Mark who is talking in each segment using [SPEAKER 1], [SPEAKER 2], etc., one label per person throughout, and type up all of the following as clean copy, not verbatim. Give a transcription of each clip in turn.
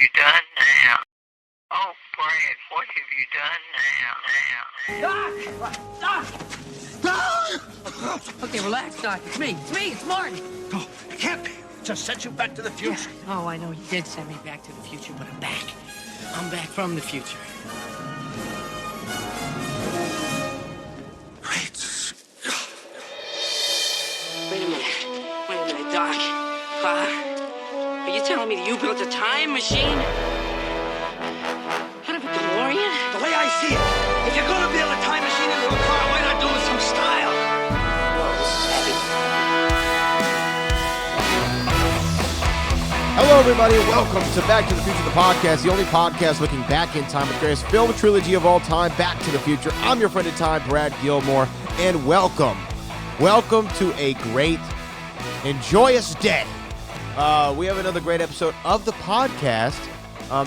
[SPEAKER 1] you done now? Oh, Brad, what have you done now?
[SPEAKER 2] Doc! Okay, relax, Doc. It's me. It's Martin.
[SPEAKER 3] Oh, it can't be. Just sent you back to the future.
[SPEAKER 2] Yeah. Oh, I know you did send me back to the future, but I'm back. I'm back from the future.
[SPEAKER 3] Great Scott.
[SPEAKER 2] Wait a minute, Doc. Are you telling me that you built a time machine? Kind of a DeLorean?
[SPEAKER 3] The way I see it, if you're gonna build a time machine into a car, why not do it with some style?
[SPEAKER 2] Whoa, this is heavy.
[SPEAKER 4] Hello, everybody, and welcome to Back to the Future, the podcast, the only podcast looking back in time with the greatest film trilogy of all time, Back to the Future. I'm your friend in time, Brad Gilmore, and welcome to a great and joyous day. We have another great episode of the podcast.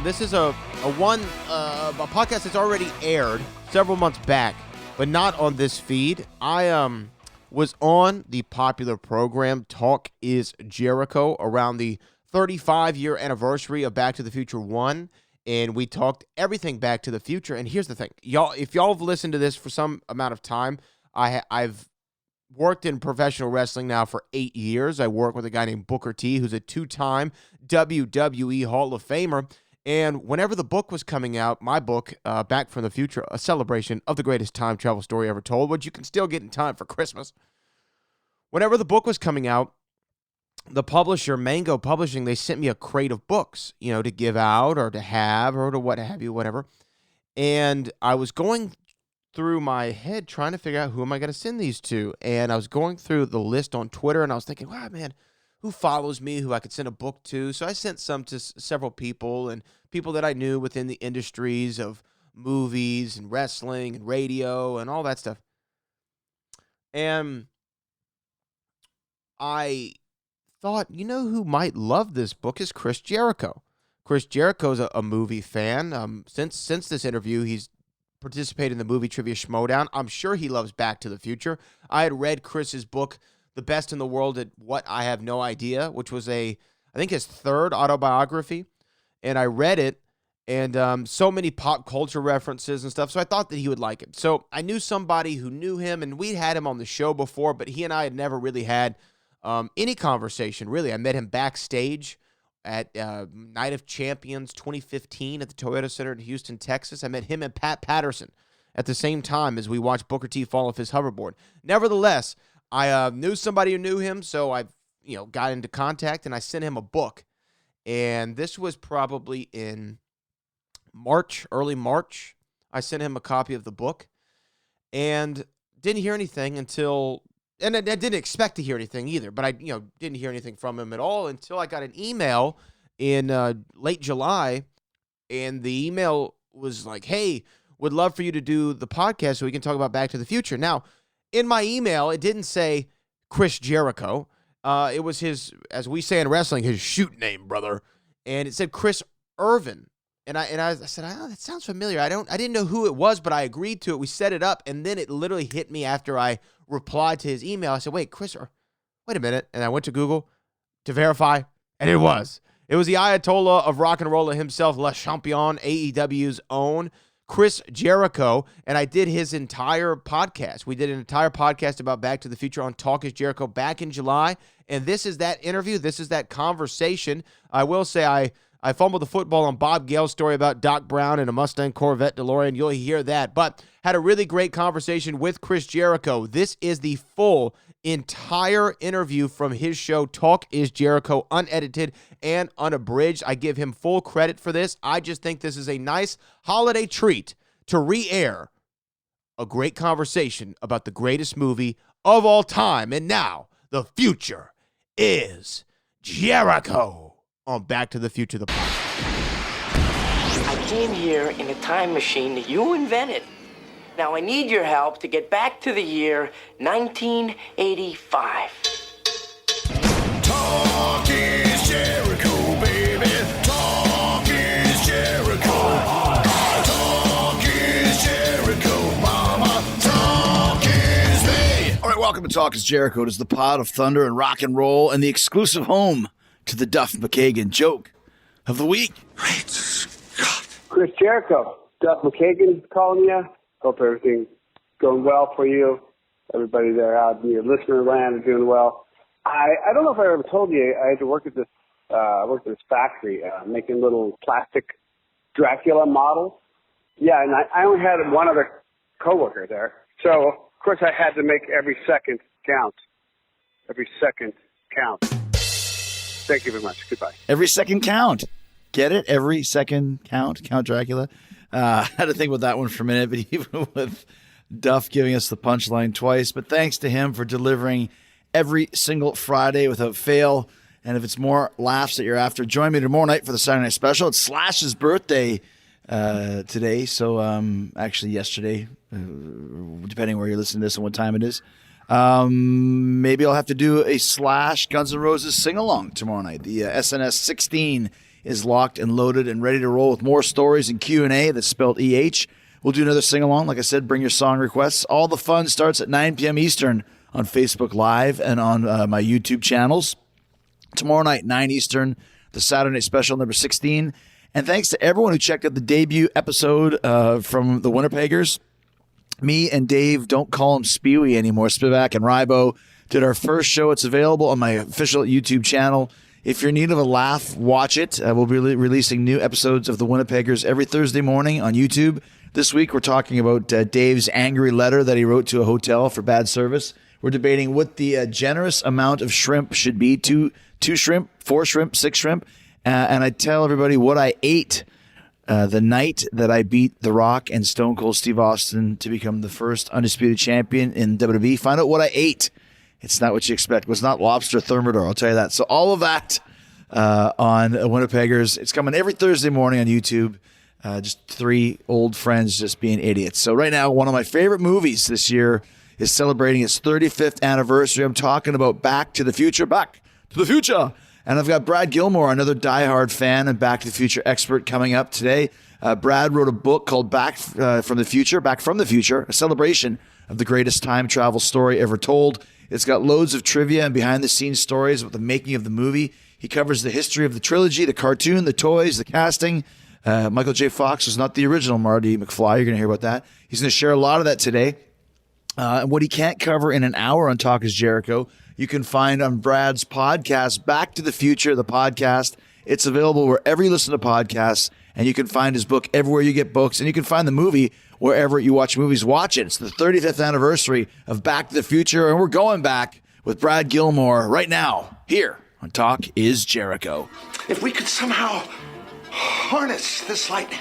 [SPEAKER 4] This is a podcast that's already aired several months back, but not on this feed. I was on the popular program Talk is Jericho around the 35-year anniversary of Back to the Future 1, and we talked everything Back to the Future. And here's the thing, y'all, if y'all have listened to this for some amount of time, I've worked in professional wrestling now for 8 years. I work with a guy named Booker T, who's a two-time WWE Hall of Famer. And whenever the book was coming out, my book, Back from the Future, a celebration of the greatest time travel story ever told, which you can still get in time for Christmas. Whenever the book was coming out, the publisher, Mango Publishing, they sent me a crate of books, to give out or to have or to what have you, whatever. And I was going through my head trying to figure out who am I going to send these to. And I was going through the list on Twitter, and I was thinking, wow, man, who follows me, who I could send a book to. So I sent some to several people and people that I knew within the industries of movies and wrestling and radio and all that stuff. And I thought, who might love this book is Chris Jericho. Chris Jericho's a movie fan. Since this interview, he's participated in the movie Trivia Schmodown. I'm sure he loves Back to the Future. I had read Chris's book, The Best in the World at What I Have No Idea, which was I think his third autobiography. And I read it, and so many pop culture references and stuff, so I thought that he would like it. So I knew somebody who knew him, and we'd had him on the show before, but he and I had never really had any conversation, really. I met him backstage at Night of Champions 2015 at the Toyota Center in Houston, Texas. I met him and Pat Patterson at the same time as we watched Booker T fall off his hoverboard. Nevertheless, I knew somebody who knew him, so I got into contact, and I sent him a book. And this was probably in March, early March. I sent him a copy of the book and didn't hear anything until... And I didn't expect to hear anything either, but I didn't hear anything from him at all until I got an email in late July, and the email was like, hey, would love for you to do the podcast so we can talk about Back to the Future. Now, in my email, it didn't say Chris Jericho. It was his, as we say in wrestling, his shoot name, brother. And it said Chris Irvin. And I said, that sounds familiar. I didn't know who it was, but I agreed to it. We set it up, and then it literally hit me after I replied to his email. I said, wait a minute. And I went to Google to verify, and it was. It was the Ayatollah of rock and roll himself, Le Champion, AEW's own Chris Jericho, and I did his entire podcast. We did an entire podcast about Back to the Future on Talk is Jericho back in July, and this is that interview. This is that conversation. I will say I fumbled the football on Bob Gale's story about Doc Brown and a Mustang Corvette DeLorean. You'll hear that. But had a really great conversation with Chris Jericho. This is the full entire interview from his show, Talk is Jericho, unedited and unabridged. I give him full credit for this. I just think this is a nice holiday treat to re-air a great conversation about the greatest movie of all time. And now, the future is Jericho. On Back to the Future, the podcast.
[SPEAKER 2] I came here in a time machine that you invented. Now I need your help to get back to the year 1985.
[SPEAKER 3] Talk is Jericho, baby. Talk is Jericho. Talk is Jericho, mama. Talk is me. All right, welcome to Talk is Jericho. It is the pod of thunder and rock and roll and the exclusive home to the Duff McKagan joke.
[SPEAKER 5] of the week.
[SPEAKER 3] Great Scott.
[SPEAKER 6] Chris Jericho, Duff McKagan calling you. Hope everything's going well for you. Everybody there out in your listener land is doing well. I don't know if I ever told you, I had to work at this factory making little plastic Dracula models. Yeah, and I only had one other coworker there. So, of course, I had to make every second count. Every second count. Thank you very much. Goodbye.
[SPEAKER 5] Every second count. Get it? Every second count. Count Dracula. I had to think about that one for a minute, but even with Duff giving us the punchline twice. But thanks to him for delivering every single Friday without fail. And if it's more laughs that you're after, join me tomorrow night for the Saturday Night Special. It's Slash's birthday today. So actually yesterday, depending where you're listening to this and what time it is. Maybe I'll have to do a Slash Guns N' Roses sing-along tomorrow night. The SNS 16 is locked and loaded and ready to roll with more stories and Q&A that's spelled EH. We'll do another sing-along. Like I said, bring your song requests. All the fun starts at 9 p.m. Eastern on Facebook Live and on my YouTube channels. Tomorrow night, 9 Eastern, the Saturday Night Special number 16. And thanks to everyone who checked out the debut episode from the Winnipeggers. Me and Dave, don't call him Spewy anymore, Spivak and Rybo, did our first show. It's available on my official YouTube channel. If you're in need of a laugh, watch it. We'll be releasing new episodes of the Winnipeggers every Thursday morning on YouTube. This week, we're talking about Dave's angry letter that he wrote to a hotel for bad service. We're debating what the generous amount of shrimp should be. Two shrimp, 4 shrimp, 6 shrimp. And I tell everybody what I ate the night that I beat The Rock and Stone Cold Steve Austin to become the first undisputed champion in WWE. Find out what I ate. It's not what you expect. It was not lobster thermidor, I'll tell you that. So all of that on Winnipeggers. It's coming every Thursday morning on YouTube. Just 3 old friends just being idiots. So right now, one of my favorite movies this year is celebrating its 35th anniversary. I'm talking about Back to the Future. Back to the Future. And I've got Brad Gilmore, another diehard fan and Back to the Future expert, coming up today. Brad wrote a book called Back from the Future, a celebration of the greatest time travel story ever told. It's got loads of trivia and behind-the-scenes stories about the making of the movie. He covers the history of the trilogy, the cartoon, the toys, the casting. Michael J. Fox was not the original Marty McFly. You're going to hear about that. He's going to share a lot of that today. And what he can't cover in an hour on Talk is Jericho, you can find on Brad's podcast, Back to the Future, the podcast. It's available wherever you listen to podcasts, and you can find his book everywhere you get books, and you can find the movie wherever you watch movies. Watch it. It's the 35th anniversary of Back to the Future, and we're going back with Brad Gilmore right now here on Talk is Jericho.
[SPEAKER 3] If we could somehow harness this lightning,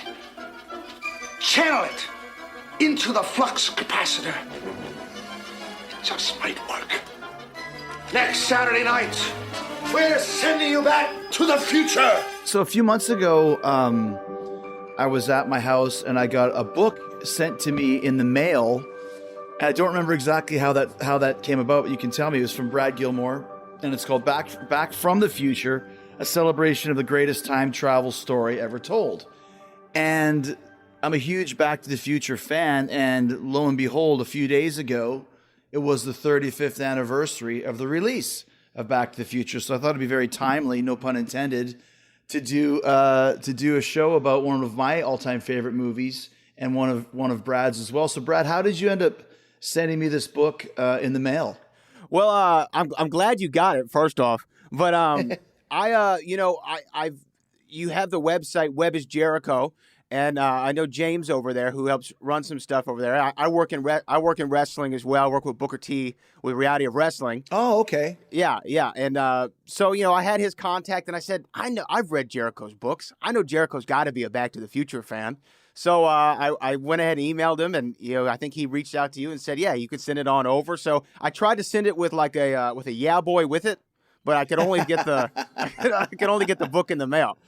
[SPEAKER 3] channel it into the flux capacitor, it just might work. Next Saturday night, we're sending you back to the future.
[SPEAKER 5] So a few months ago, I was at my house and I got a book sent to me in the mail. I don't remember exactly how that came about, but you can tell me. It was from Brad Gilmore, and it's called Back from the Future, a celebration of the greatest time travel story ever told. And I'm a huge Back to the Future fan, and lo and behold, a few days ago, it was the 35th anniversary of the release of Back to the Future. So I thought it'd be very timely, no pun intended, to do a show about one of my all-time favorite movies and one of Brad's as well. So Brad, how did you end up sending me this book in the mail?
[SPEAKER 4] Well, I'm glad you got it, first off. But you have the website Web is Jericho. And I know James over there who helps run some stuff over there. I work in wrestling as well. I work with Booker T with Reality of Wrestling.
[SPEAKER 5] Oh, okay.
[SPEAKER 4] Yeah. And so I had his contact, and I said, I've read Jericho's books. I know Jericho's got to be a Back to the Future fan. So I went ahead and emailed him, and I think he reached out to you and said, yeah, you could send it on over. So I tried to send it with like a yeah boy with it, but I could only get the book in the mail.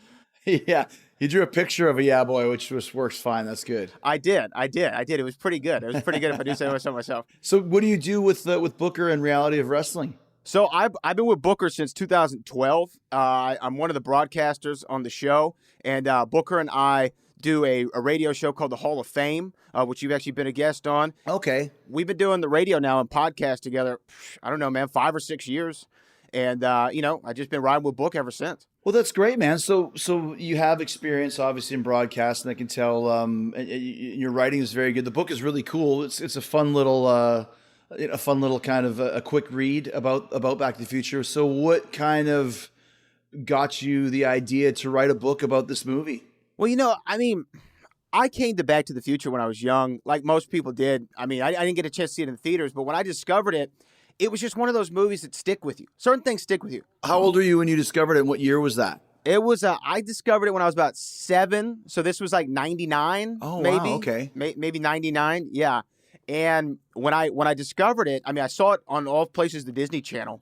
[SPEAKER 5] Yeah. You drew a picture of a yeah boy, which works fine. That's good.
[SPEAKER 4] I did. It was pretty good. It was pretty good if I do say so myself.
[SPEAKER 5] So what do you do with Booker and Reality of Wrestling?
[SPEAKER 4] So I've been with Booker since 2012. I'm one of the broadcasters on the show, and Booker and I do a radio show called the Hall of Fame, which you've actually been a guest on.
[SPEAKER 5] Okay.
[SPEAKER 4] We've been doing the radio now and podcast together, I don't know, man, 5 or 6 years. And, I've just been riding with book ever since.
[SPEAKER 5] Well, that's great, man. So you have experience, obviously, in broadcast, and I can tell your writing is very good. The book is really cool. It's a fun little kind of a quick read about Back to the Future. So, what kind of got you the idea to write a book about this movie?
[SPEAKER 4] Well, I came to Back to the Future when I was young, like most people did. I didn't get a chance to see it in the theaters, but when I discovered it, it was just one of those movies that stick with you. Certain things stick with you.
[SPEAKER 5] How old were you when you discovered it, and what year was that?
[SPEAKER 4] It was, I discovered it when I was about 7. So this was like 99,
[SPEAKER 5] Oh,
[SPEAKER 4] maybe.
[SPEAKER 5] wow, okay.
[SPEAKER 4] Maybe 99, yeah. And when I discovered it, I saw it on all places, the Disney Channel.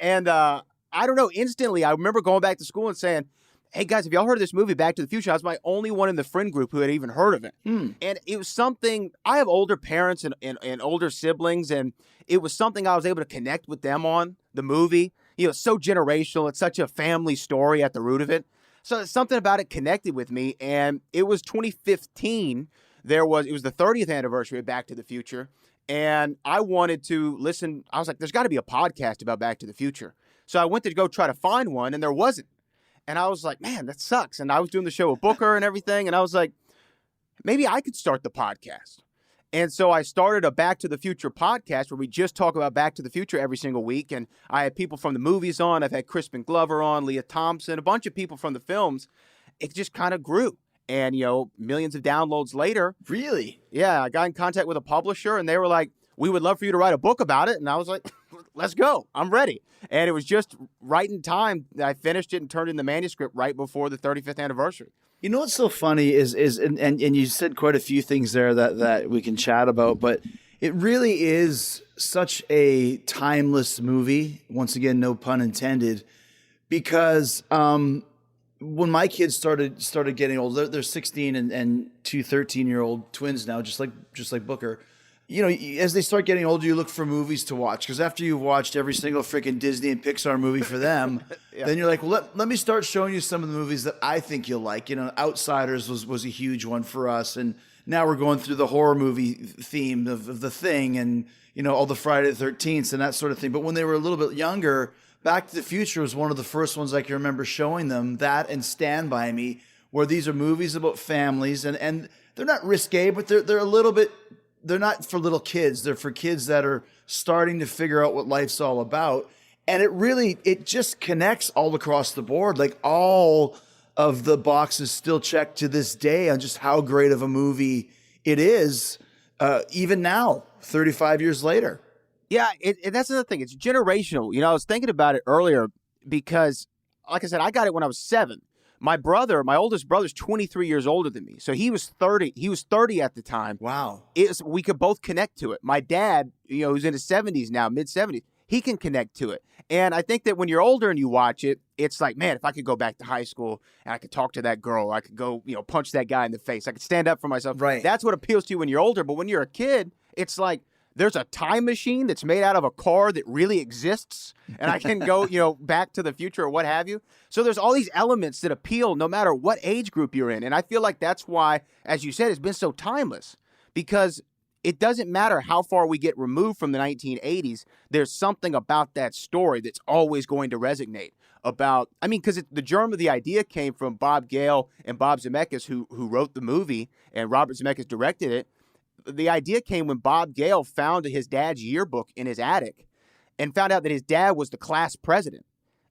[SPEAKER 4] And I don't know, instantly, I remember going back to school and saying, hey, guys, have y'all heard of this movie, Back to the Future? I was my only one in the friend group who had even heard of it. And it was something, I have older parents and older siblings, and it was something I was able to connect with them on, the movie. It's so generational. It's such a family story at the root of it. So something about it connected with me, and it was 2015. It was the 30th anniversary of Back to the Future, and I wanted to listen. I was like, there's got to be a podcast about Back to the Future. So I went to go try to find one, and there wasn't. And I was like, man, that sucks. And I was doing the show with Booker and everything. And I was like, maybe I could start the podcast. And so I started a Back to the Future podcast where we just talk about Back to the Future every single week. And I had people from the movies on. I've had Crispin Glover on, Leah Thompson, a bunch of people from the films. It just kind of grew. And, millions of downloads later.
[SPEAKER 5] Really?
[SPEAKER 4] Yeah, I got in contact with a publisher, and they were like, we would love for you to write a book about it. And I was like, let's go. I'm ready. And it was just right in time. I finished it and turned in the manuscript right before the 35th anniversary.
[SPEAKER 5] You know what's so funny is and you said quite a few things there that we can chat about, but it really is such a timeless movie. Once again, no pun intended, because when my kids started getting old, they're 16 and two 13-year-old twins now, just like Booker. As they start getting older, you look for movies to watch, because after you've watched every single freaking Disney and Pixar movie for them, then you're like, well, let me start showing you some of the movies that I think you'll like. Outsiders was a huge one for us, and now we're going through the horror movie theme of The Thing and all the Friday the 13th and that sort of thing. But when they were a little bit younger, Back to the Future was one of the first ones I can remember showing them. That and Stand By Me, where these are movies about families, and they're not risque, but they're a little bit. They're not for little kids. They're for kids that are starting to figure out what life's all about. And it just connects all across the board. Like, all of the boxes still checked to this day on just how great of a movie it is, even now, 35 years later.
[SPEAKER 4] Yeah, and that's another thing. It's generational. I was thinking about it earlier because, like I said, I got it when I was 7. My oldest brother's 23 years older than me. So he was 30. He was 30 at the time.
[SPEAKER 5] Wow.
[SPEAKER 4] We could both connect to it. My dad, who's in his 70s now, mid-70s, he can connect to it. And I think that when you're older and you watch it, it's like, man, if I could go back to high school and I could talk to that girl, I could go, punch that guy in the face. I could stand up for myself.
[SPEAKER 5] Right.
[SPEAKER 4] That's what appeals to you when you're older. But when you're a kid, it's like, there's a time machine that's made out of a car that really exists, and I can go, back to the future or what have you. So there's all these elements that appeal no matter what age group you're in. And I feel like that's why, as you said, it's been so timeless, because it doesn't matter how far we get removed from the 1980s. There's something about that story that's always going to resonate because the germ of the idea came from Bob Gale and Bob Zemeckis, who wrote the movie, and Robert Zemeckis directed it. The idea came when Bob Gale found his dad's yearbook in his attic and found out that his dad was the class president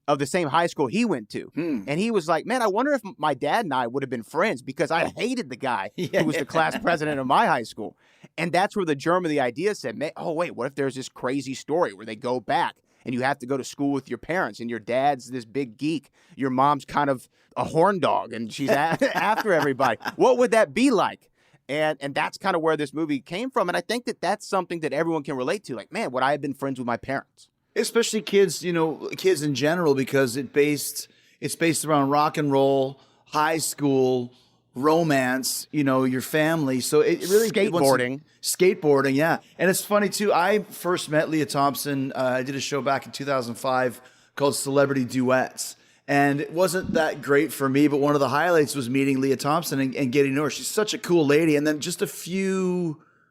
[SPEAKER 4] of the same high school he went to. And he was like, man, I wonder if my dad and I would have been friends, because I hated the guy who was the class president of my high school. And that's where the germ of the idea said, oh, wait, what if there's this crazy story where they go back and you have to go to school with your parents, and your dad's this big geek, your mom's kind of a horn dog, and she's after everybody. What would that be like? And that's kind of where this movie came from. And I think that that's something that everyone can relate to. Like, man, would I have been friends with my parents?
[SPEAKER 5] Especially kids, kids in general, because it's based around rock and roll, high school, romance, your family. So it really skateboarding, yeah. And it's funny too. I first met Leah Thompson. I did a show back in 2005 called Celebrity Duets. And it wasn't that great for me, but one of the highlights was meeting Leah Thompson and getting to know her. She's such a cool lady. And then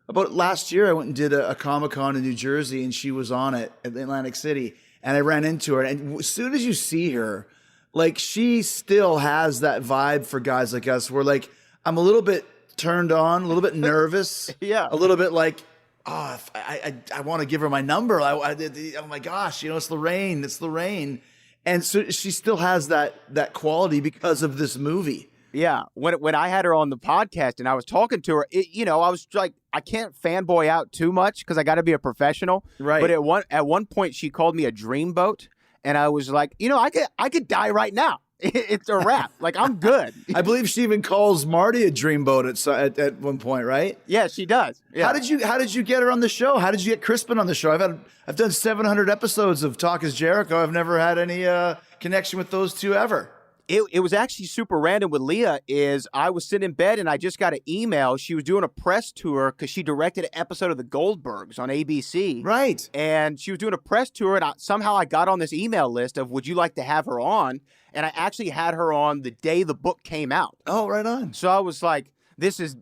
[SPEAKER 5] about last year, I went and did a Comic-Con in New Jersey, and she was on it at Atlantic City. and I ran into her. And as soon as you see her, like she still has that vibe for guys like us where like I'm a little bit turned on, a little bit nervous,
[SPEAKER 4] Yeah.
[SPEAKER 5] a little bit like, oh, I want to give her my number. Oh my gosh, it's Lorraine. It's Lorraine. And so she still has that quality because of this movie.
[SPEAKER 4] Yeah, when I had her on the podcast and I was talking to her, I was like, I can't fanboy out too much because I got to be a professional.
[SPEAKER 5] Right.
[SPEAKER 4] But at one point, she called me a dreamboat, and I was like, I could die right now. It's a wrap. Like I'm good.
[SPEAKER 5] I believe she even calls Marty a dreamboat at one point, right?
[SPEAKER 4] Yeah, she does. Yeah.
[SPEAKER 5] How did you get her on the show? How did you get Crispin on the show? I've done 700 episodes of Talk is Jericho. I've never had any connection with those two ever.
[SPEAKER 4] It was actually super random with Leah. Is I was sitting in bed and I just got an email. She was doing a press tour because she directed an episode of The Goldbergs on ABC.
[SPEAKER 5] Right.
[SPEAKER 4] And she was doing a press tour, and somehow I got on this email list of would you like to have her on? And I actually had her on the day the book came out.
[SPEAKER 5] Oh, right on.
[SPEAKER 4] So I was like, this is,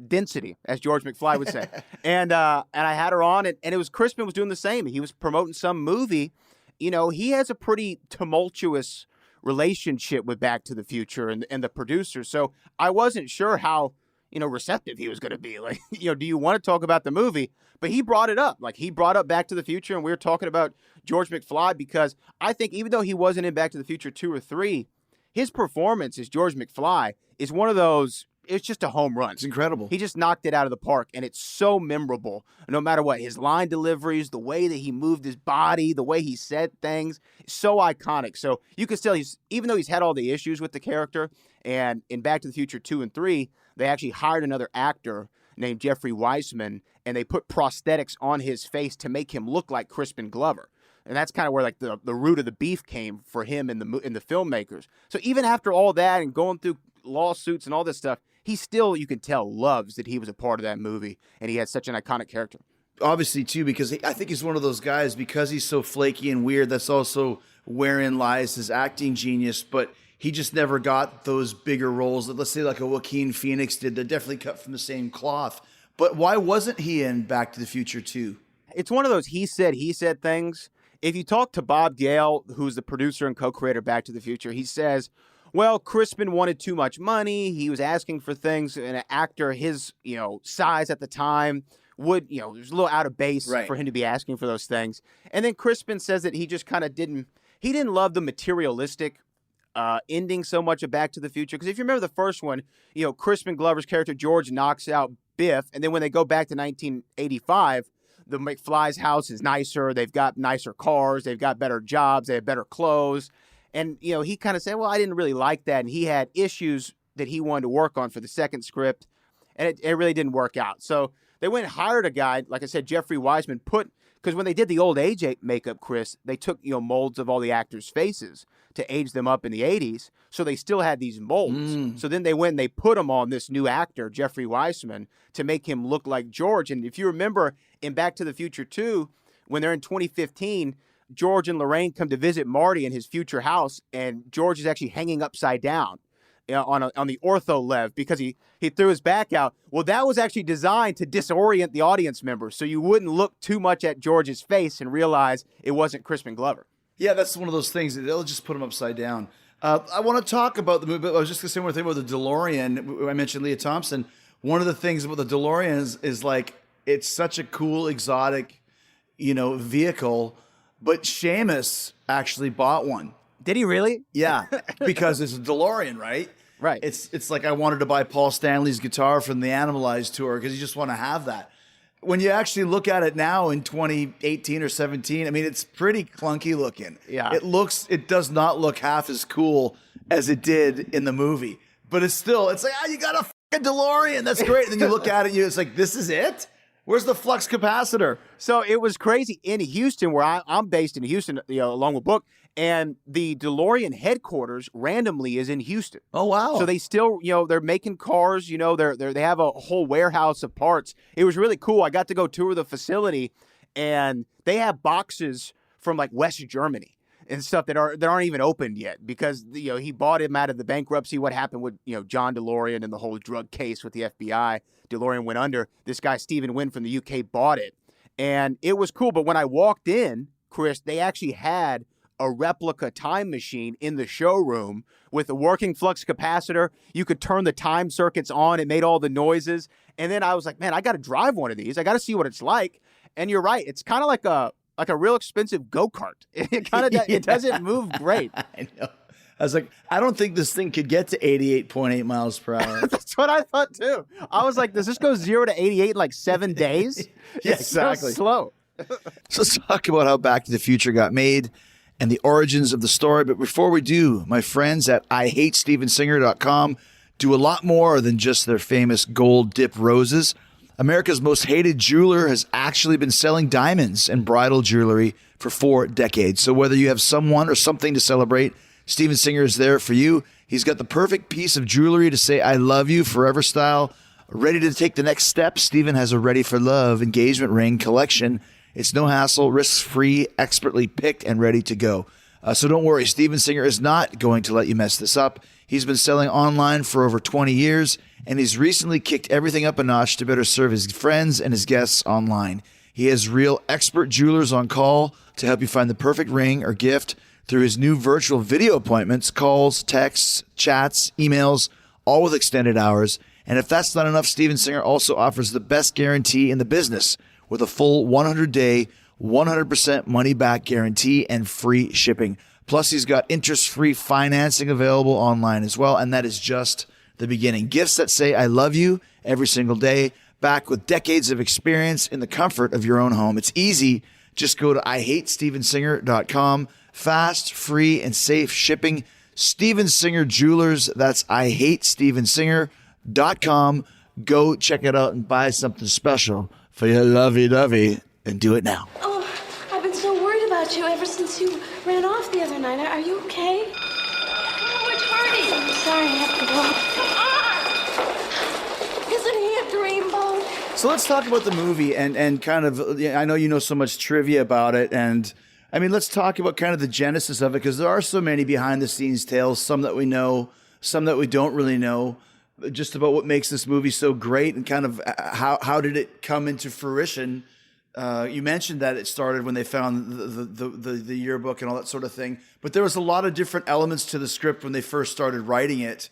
[SPEAKER 4] density, as George McFly would say. and I had her on, and it was Crispin was doing the same. He was promoting some movie. He has a pretty tumultuous relationship with Back to the Future and the producer. So I wasn't sure how, receptive he was going to be. Like, do you want to talk about the movie? But he brought it up. Like, he brought up Back to the Future, and we were talking about George McFly because I think even though he wasn't in Back to the Future 2 or 3, his performance as George McFly is one of those, it's just a home run.
[SPEAKER 5] It's incredible.
[SPEAKER 4] He just knocked it out of the park, and it's so memorable. No matter what, his line deliveries, the way that he moved his body, the way he said things, so iconic. So you can still, even though he's had all the issues with the character, and in Back to the Future 2 and 3, they actually hired another actor named Jeffrey Weissman, and they put prosthetics on his face to make him look like Crispin Glover. And that's kind of where like the root of the beef came for him and the filmmakers. So even after all that and going through lawsuits and all this stuff, he still, you can tell, loves that he was a part of that movie, and he had such an iconic character.
[SPEAKER 5] Obviously, too, because I think he's one of those guys, because he's so flaky and weird, that's also wherein lies his acting genius, but he just never got those bigger roles that, let's say, like a Joaquin Phoenix did. They're definitely cut from the same cloth. But why wasn't he in Back to the Future 2?
[SPEAKER 4] It's one of those he said things. If you talk to Bob Gale, who's the producer and co-creator of Back to the Future, he says, well, Crispin wanted too much money. He was asking for things, and an actor his, size at the time would, it was a little out of base for him to be asking for those things. And then Crispin says that he just kind of didn't love the materialistic ending so much of Back to the Future. Because if you remember the first one, Crispin Glover's character George knocks out Biff, and then when they go back to 1985, the McFly's house is nicer. They've got nicer cars. They've got better jobs. They have better clothes. And, he kind of said, well, I didn't really like that. And he had issues that he wanted to work on for the second script. And it really didn't work out. So they went and hired a guy, like I said, Jeffrey Weissman, because when they did the old age makeup, Chris, they took, molds of all the actors' faces to age them up in the 80s. So they still had these molds. So then they went and they put him on this new actor, Jeffrey Weissman, to make him look like George. And if you remember in Back to the Future 2, when they're in 2015, George and Lorraine come to visit Marty in his future house, and George is actually hanging upside down on the ortho lev because he threw his back out. Well, that was actually designed to disorient the audience members so you wouldn't look too much at George's face and realize it wasn't Crispin Glover.
[SPEAKER 5] Yeah, that's one of those things that they'll just put him upside down. I want to talk about the movie, but I was just going to say one thing about the DeLorean. I mentioned Leah Thompson. One of the things about the DeLorean is like, it's such a cool, exotic, vehicle. But Seamus actually bought one.
[SPEAKER 4] Did he really?
[SPEAKER 5] Yeah, because it's a DeLorean, right?
[SPEAKER 4] Right.
[SPEAKER 5] It's like I wanted to buy Paul Stanley's guitar from the Animalized tour because you just want to have that. When you actually look at it now in 2018 or 17, I mean, it's pretty clunky looking.
[SPEAKER 4] Yeah.
[SPEAKER 5] It does not look half as cool as it did in the movie. But it's like, you got a fucking DeLorean. That's great. And then you look at it, it's like, this is it? Where's the flux capacitor?
[SPEAKER 4] So it was crazy in Houston, where I'm based in Houston, along with Book, and the DeLorean headquarters randomly is in Houston.
[SPEAKER 5] Oh, wow.
[SPEAKER 4] So they still, they're making cars, they have a whole warehouse of parts. It was really cool. I got to go tour the facility, and they have boxes from like West Germany and stuff that aren't even opened yet because he bought him out of the bankruptcy. What happened with John DeLorean and the whole drug case with the FBI? DeLorean went under. This guy Stephen Wynn from the UK bought it, and it was cool. But when I walked in, Chris, they actually had a replica time machine in the showroom with a working flux capacitor. You could turn the time circuits on. It made all the noises. And then I was like, man, I got to drive one of these. I got to see what it's like. And you're right. It's kind of like a real expensive go-kart. It kind of it doesn't move great.
[SPEAKER 5] I know. I was like, I don't think this thing could get to 88.8 miles per hour.
[SPEAKER 4] That's what I thought too. I was like, does this go 0 to 88 in like 7 days?
[SPEAKER 5] Yeah,
[SPEAKER 4] It's so
[SPEAKER 5] exactly.
[SPEAKER 4] slow.
[SPEAKER 5] So let's talk about how Back to the Future got made and the origins of the story. But before we do, my friends at IHateStevenSinger.com do a lot more than just their famous gold dip roses. America's most hated jeweler has actually been selling diamonds and bridal jewelry for 4 decades. So whether you have someone or something to celebrate, Steven Singer is there for you. He's got the perfect piece of jewelry to say I love you forever style. Ready to take the next step? Steven has a Ready for Love engagement ring collection. It's no hassle, risks-free, expertly picked, and ready to go. So don't worry, Steven Singer is not going to let you mess this up. He's been selling online for over 20 years, and he's recently kicked everything up a notch to better serve his friends and his guests online. He has real expert jewelers on call to help you find the perfect ring or gift through his new virtual video appointments, calls, texts, chats, emails, all with extended hours. And if that's not enough, Steven Singer also offers the best guarantee in the business with a full 100-day, 100% money-back guarantee and free shipping. Plus, he's got interest-free financing available online as well, and that is just the beginning. Gifts that say I love you every single day, backed with decades of experience in the comfort of your own home. It's easy. Just go to IHateStevenSinger.com. Fast, free, and safe shipping. Steven Singer Jewelers. That's IHateStevenSinger.com. Go check it out and buy something special for your lovey-dovey, and do it now.
[SPEAKER 7] Oh, I've been so worried about you ever since you ran off the other night. Are you okay?
[SPEAKER 1] Oh, it's hurting.
[SPEAKER 7] I'm sorry I have to go. Isn't he a dreamboat?
[SPEAKER 5] So let's talk about the movie and kind of, I know you know so much trivia about it, and I mean, let's talk about kind of the genesis of it, because there are so many behind-the-scenes tales, some that we know, some that we don't really know, just about what makes this movie so great and kind of how did it come into fruition. You mentioned that it started when they found the yearbook and all that sort of thing, but there was a lot of different elements to the script when they first started writing it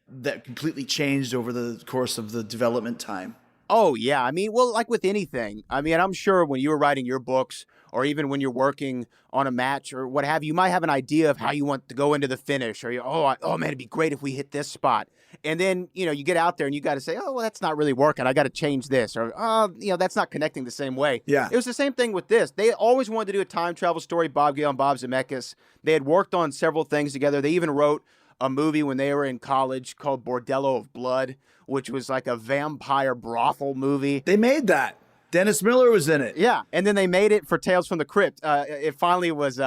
[SPEAKER 5] that completely changed over the course of the development time.
[SPEAKER 4] Oh, yeah. I mean, well, like with anything, I mean, I'm sure when you were writing your books or even when you're working on a match or what have you, you might have an idea of how you want to go into the finish or, oh man, it'd be great if we hit this spot. And then, you get out there and you got to say, oh, well, that's not really working. I got to change this or, that's not connecting the same way.
[SPEAKER 5] Yeah.
[SPEAKER 4] It was the same thing with this. They always wanted to do a time travel story, Bob Gale and Bob Zemeckis. They had worked on several things together. They even wrote a movie when they were in college called Bordello of Blood, which was like a vampire brothel movie.
[SPEAKER 5] They made that. Dennis Miller was in it.
[SPEAKER 4] Yeah, and then they made it for Tales from the Crypt. It finally was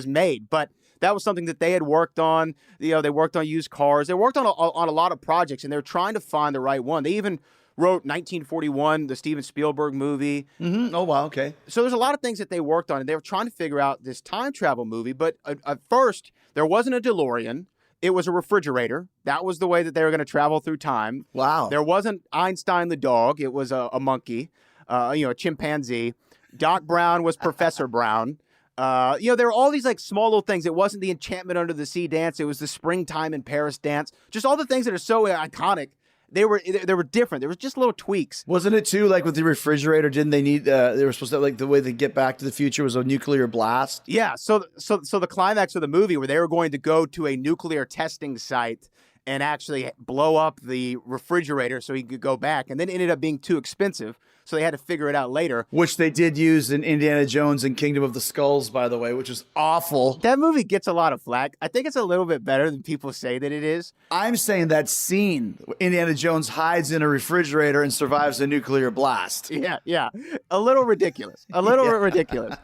[SPEAKER 4] made, but that was something that they had worked on. They worked on used cars. They worked on a lot of projects, and they were trying to find the right one. They even wrote 1941, the Steven Spielberg movie.
[SPEAKER 5] Mm-hmm. Oh, wow, okay.
[SPEAKER 4] So there's a lot of things that they worked on, and they were trying to figure out this time travel movie. But at first, there wasn't a DeLorean. It was a refrigerator. That was the way that they were going to travel through time.
[SPEAKER 5] Wow.
[SPEAKER 4] There wasn't Einstein the dog. It was a monkey, a chimpanzee. Doc Brown was Professor Brown. There were all these like small little things. It wasn't the Enchantment Under the Sea dance. It was the Springtime in Paris dance. Just all the things that are so iconic. They were different. There was just little tweaks.
[SPEAKER 5] Wasn't it too like with the refrigerator? Didn't they need? They were supposed to like the way they get Back to the Future was a nuclear blast.
[SPEAKER 4] Yeah. So the climax of the movie where they were going to go to a nuclear testing site and actually blow up the refrigerator so he could go back, and then it ended up being too expensive. So they had to figure it out later.
[SPEAKER 5] Which they did use in Indiana Jones and Kingdom of the Skulls, by the way, which was awful.
[SPEAKER 4] That movie gets a lot of flack. I think it's a little bit better than people say that it is.
[SPEAKER 5] I'm saying that scene, Indiana Jones hides in a refrigerator and survives a nuclear blast.
[SPEAKER 4] Yeah. A little ridiculous. Ridiculous.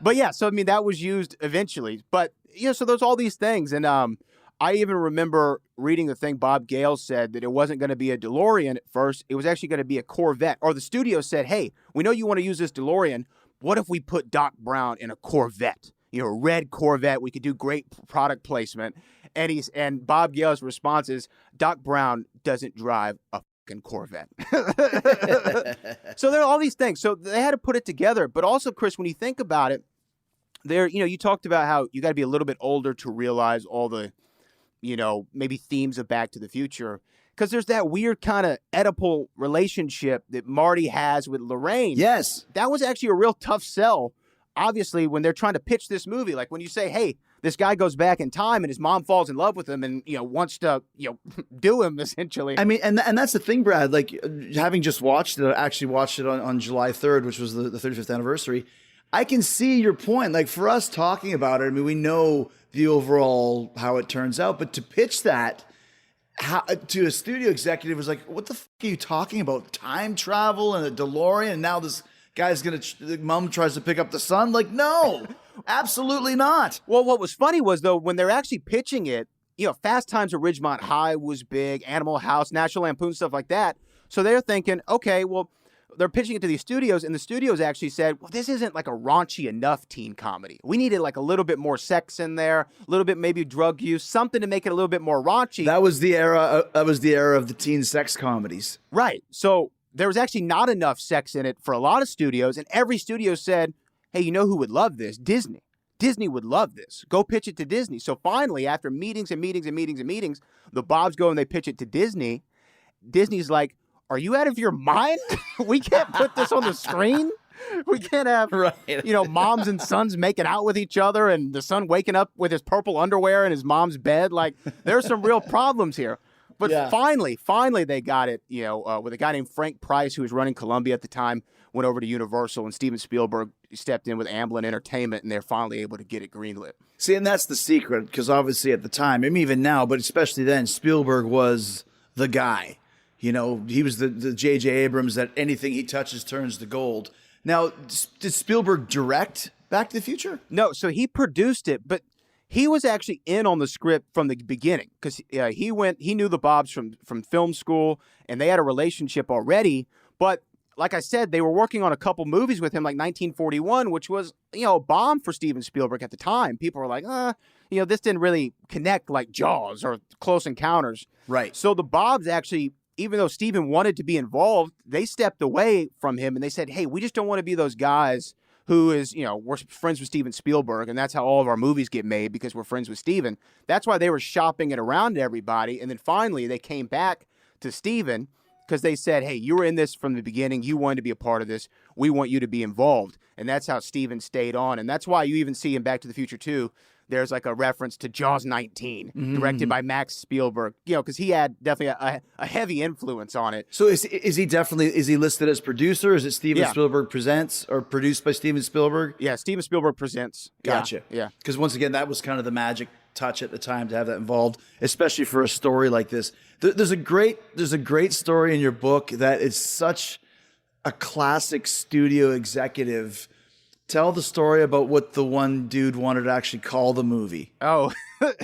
[SPEAKER 4] But yeah, so I mean, that was used eventually. But so there's all these things. And I even remember reading the thing Bob Gale said that it wasn't going to be a DeLorean at first. It was actually going to be a Corvette. Or the studio said, hey, we know you want to use this DeLorean. What if we put Doc Brown in a Corvette? A red Corvette. We could do great product placement. And Bob Gale's response is, Doc Brown doesn't drive a fucking Corvette. So there are all these things. So they had to put it together. But also, Chris, when you think about it, there, you talked about how you got to be a little bit older to realize all the, maybe themes of Back to the Future. Because there's that weird kind of Oedipal relationship that Marty has with Lorraine.
[SPEAKER 5] Yes.
[SPEAKER 4] That was actually a real tough sell, obviously, when they're trying to pitch this movie. Like when you say, hey, this guy goes back in time and his mom falls in love with him and, wants to, do him, essentially.
[SPEAKER 5] I mean, and that's the thing, Brad. Like, having just watched it, I actually watched it on July 3rd, which was the 35th anniversary. I can see your point. Like, for us talking about it, I mean, we know the overall how it turns out, but to pitch that to a studio executive was like, what the fuck are you talking about? Time travel and a DeLorean, and now this guy's the mom tries to pick up the son? Like, no, absolutely not.
[SPEAKER 4] Well, what was funny was, though, when they're actually pitching it, Fast Times at Ridgemont High was big, Animal House, National Lampoon, stuff like that. So they're thinking, okay, well, they're pitching it to these studios, and the studios actually said, well, this isn't like a raunchy enough teen comedy. We needed like a little bit more sex in there, a little bit maybe drug use, something to make it a little bit more raunchy.
[SPEAKER 5] That was the era. That was the era of the teen sex comedies.
[SPEAKER 4] Right. So there was actually not enough sex in it for a lot of studios, and every studio said, hey, you know who would love this? Disney. Disney would love this. Go pitch it to Disney. So finally, after meetings and meetings and meetings and meetings, the Bobs go and they pitch it to Disney. Disney's like, are you out of your mind? We can't put this on the screen. We can't have, moms and sons making out with each other and the son waking up with his purple underwear in his mom's bed. Like, there's some real problems here. But finally they got it, with a guy named Frank Price, who was running Columbia at the time, went over to Universal, and Steven Spielberg stepped in with Amblin Entertainment, and they're finally able to get it greenlit.
[SPEAKER 5] See, and that's the secret, because obviously at the time, I mean, even now, but especially then, Spielberg was the guy. He was the J.J. Abrams that anything he touches turns to gold. Now, did Spielberg direct Back to the Future?
[SPEAKER 4] No, so he produced it, but he was actually in on the script from the beginning because he knew the Bobs from film school, and they had a relationship already. But like I said, they were working on a couple movies with him, like 1941, which was, a bomb for Steven Spielberg at the time. People were like, this didn't really connect like Jaws or Close Encounters.
[SPEAKER 5] Right.
[SPEAKER 4] So the Bobs actually, even though Steven wanted to be involved, they stepped away from him and they said, hey, we just don't want to be those guys who is, we're friends with Steven Spielberg, and that's how all of our movies get made, because we're friends with Steven. That's why they were shopping it around to everybody. And then finally they came back to Steven because they said, hey, you were in this from the beginning. You wanted to be a part of this. We want you to be involved. And that's how Steven stayed on. And that's why you even see in Back to the Future 2, there's like a reference to Jaws 19, directed by Max Spielberg, because he had definitely a heavy influence on it.
[SPEAKER 5] So is he listed as producer? Is it Steven Spielberg Presents or produced by Steven Spielberg?
[SPEAKER 4] Yeah, Steven Spielberg Presents.
[SPEAKER 5] Gotcha.
[SPEAKER 4] Yeah.
[SPEAKER 5] Because once again, that was kind of the magic touch at the time to have that involved, especially for a story like this. There's a great story in your book that is such a classic studio executive. Tell the story about what the one dude wanted to actually call the movie.
[SPEAKER 4] Oh,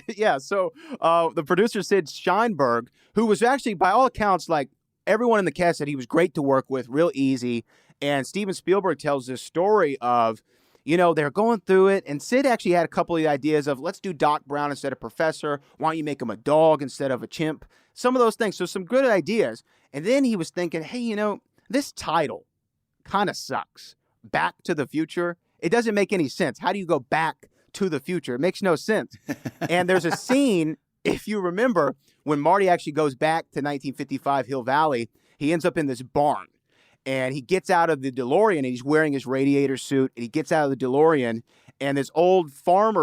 [SPEAKER 4] yeah. So the producer, Sid Sheinberg, who was actually, by all accounts, like everyone in the cast said he was great to work with, real easy. And Steven Spielberg tells this story of, they're going through it. And Sid actually had a couple of ideas of, let's do Doc Brown instead of Professor. Why don't you make him a dog instead of a chimp? Some of those things. So some good ideas. And then he was thinking, hey, this title kind of sucks. Back to the Future. It doesn't make any sense. How do you go back to the future? It makes no sense. And there's a scene, if you remember, when Marty actually goes back to 1955 Hill Valley, he ends up in this barn. And he gets out of the DeLorean, and he's wearing his radiator suit, and he gets out of the DeLorean, and this old farm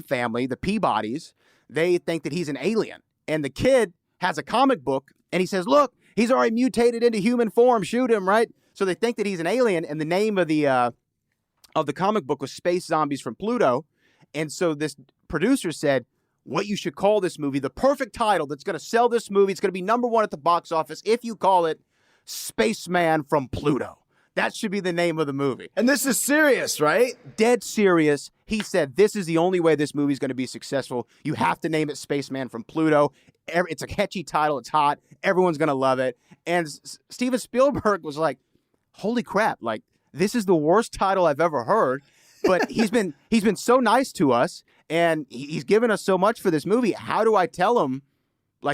[SPEAKER 4] family, the Peabodys, they think that he's an alien. And the kid has a comic book, and he says, look, he's already mutated into human form. Shoot him, right? So they think that he's an alien, and the name of the comic book was Space Zombies from Pluto. And so this producer said, what you should call this movie, the perfect title that's going to sell this movie, it's going to be #1 at the box office if you call it Spaceman from Pluto. That should be the name of the movie.
[SPEAKER 5] And this is serious, right?
[SPEAKER 4] Dead serious. He said, this is the only way this movie is going to be successful. You have to name it Spaceman from Pluto. It's a catchy title. It's hot. Everyone's going to love it. And Steven Spielberg was like, holy crap. Like, this is the worst title I've ever heard. But he's been so nice to us, and he's given us so much for this movie. How do I tell him,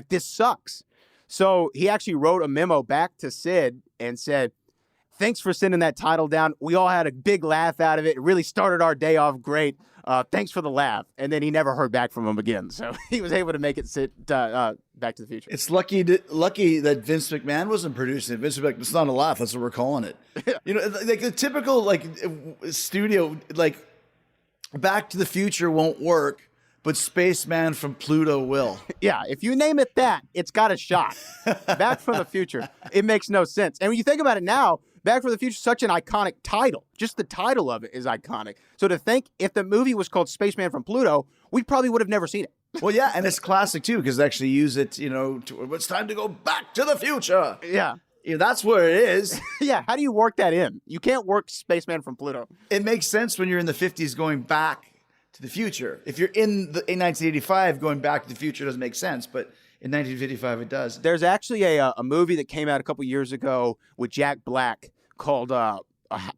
[SPEAKER 4] this sucks? So he actually wrote a memo back to Sid and said,
[SPEAKER 8] thanks for sending that title down. We all had a big laugh out of it. It really started our day off great. Thanks for the laugh. And then he never heard back from him again. So he was able to make it sit Back to the Future.
[SPEAKER 5] It's lucky that Vince McMahon wasn't producing it. Vince was like, it's not a laugh. That's what we're calling it. You know, like the typical like studio, like Back to the Future won't work, but Spaceman from Pluto will.
[SPEAKER 8] Yeah, if you name it that, it's got a shot. Back from the Future. It makes no sense. And when you think about it now, Back from the Future is such an iconic title. Just the title of it is iconic. So to think if the movie was called Spaceman from Pluto, we probably would have never seen it.
[SPEAKER 5] Well, yeah, and it's classic too because they actually use it. You know, it's time to go back to the future.
[SPEAKER 8] Yeah.
[SPEAKER 5] You know, that's where it is.
[SPEAKER 8] Yeah, how do you work that in? You can't work Spaceman from Pluto.
[SPEAKER 5] It makes sense when you're in the 50s going back to the future. If you're in 1985 going back to the future, it doesn't make sense, but in 1955 it does.
[SPEAKER 8] There's actually a movie that came out a couple years ago with Jack Black called The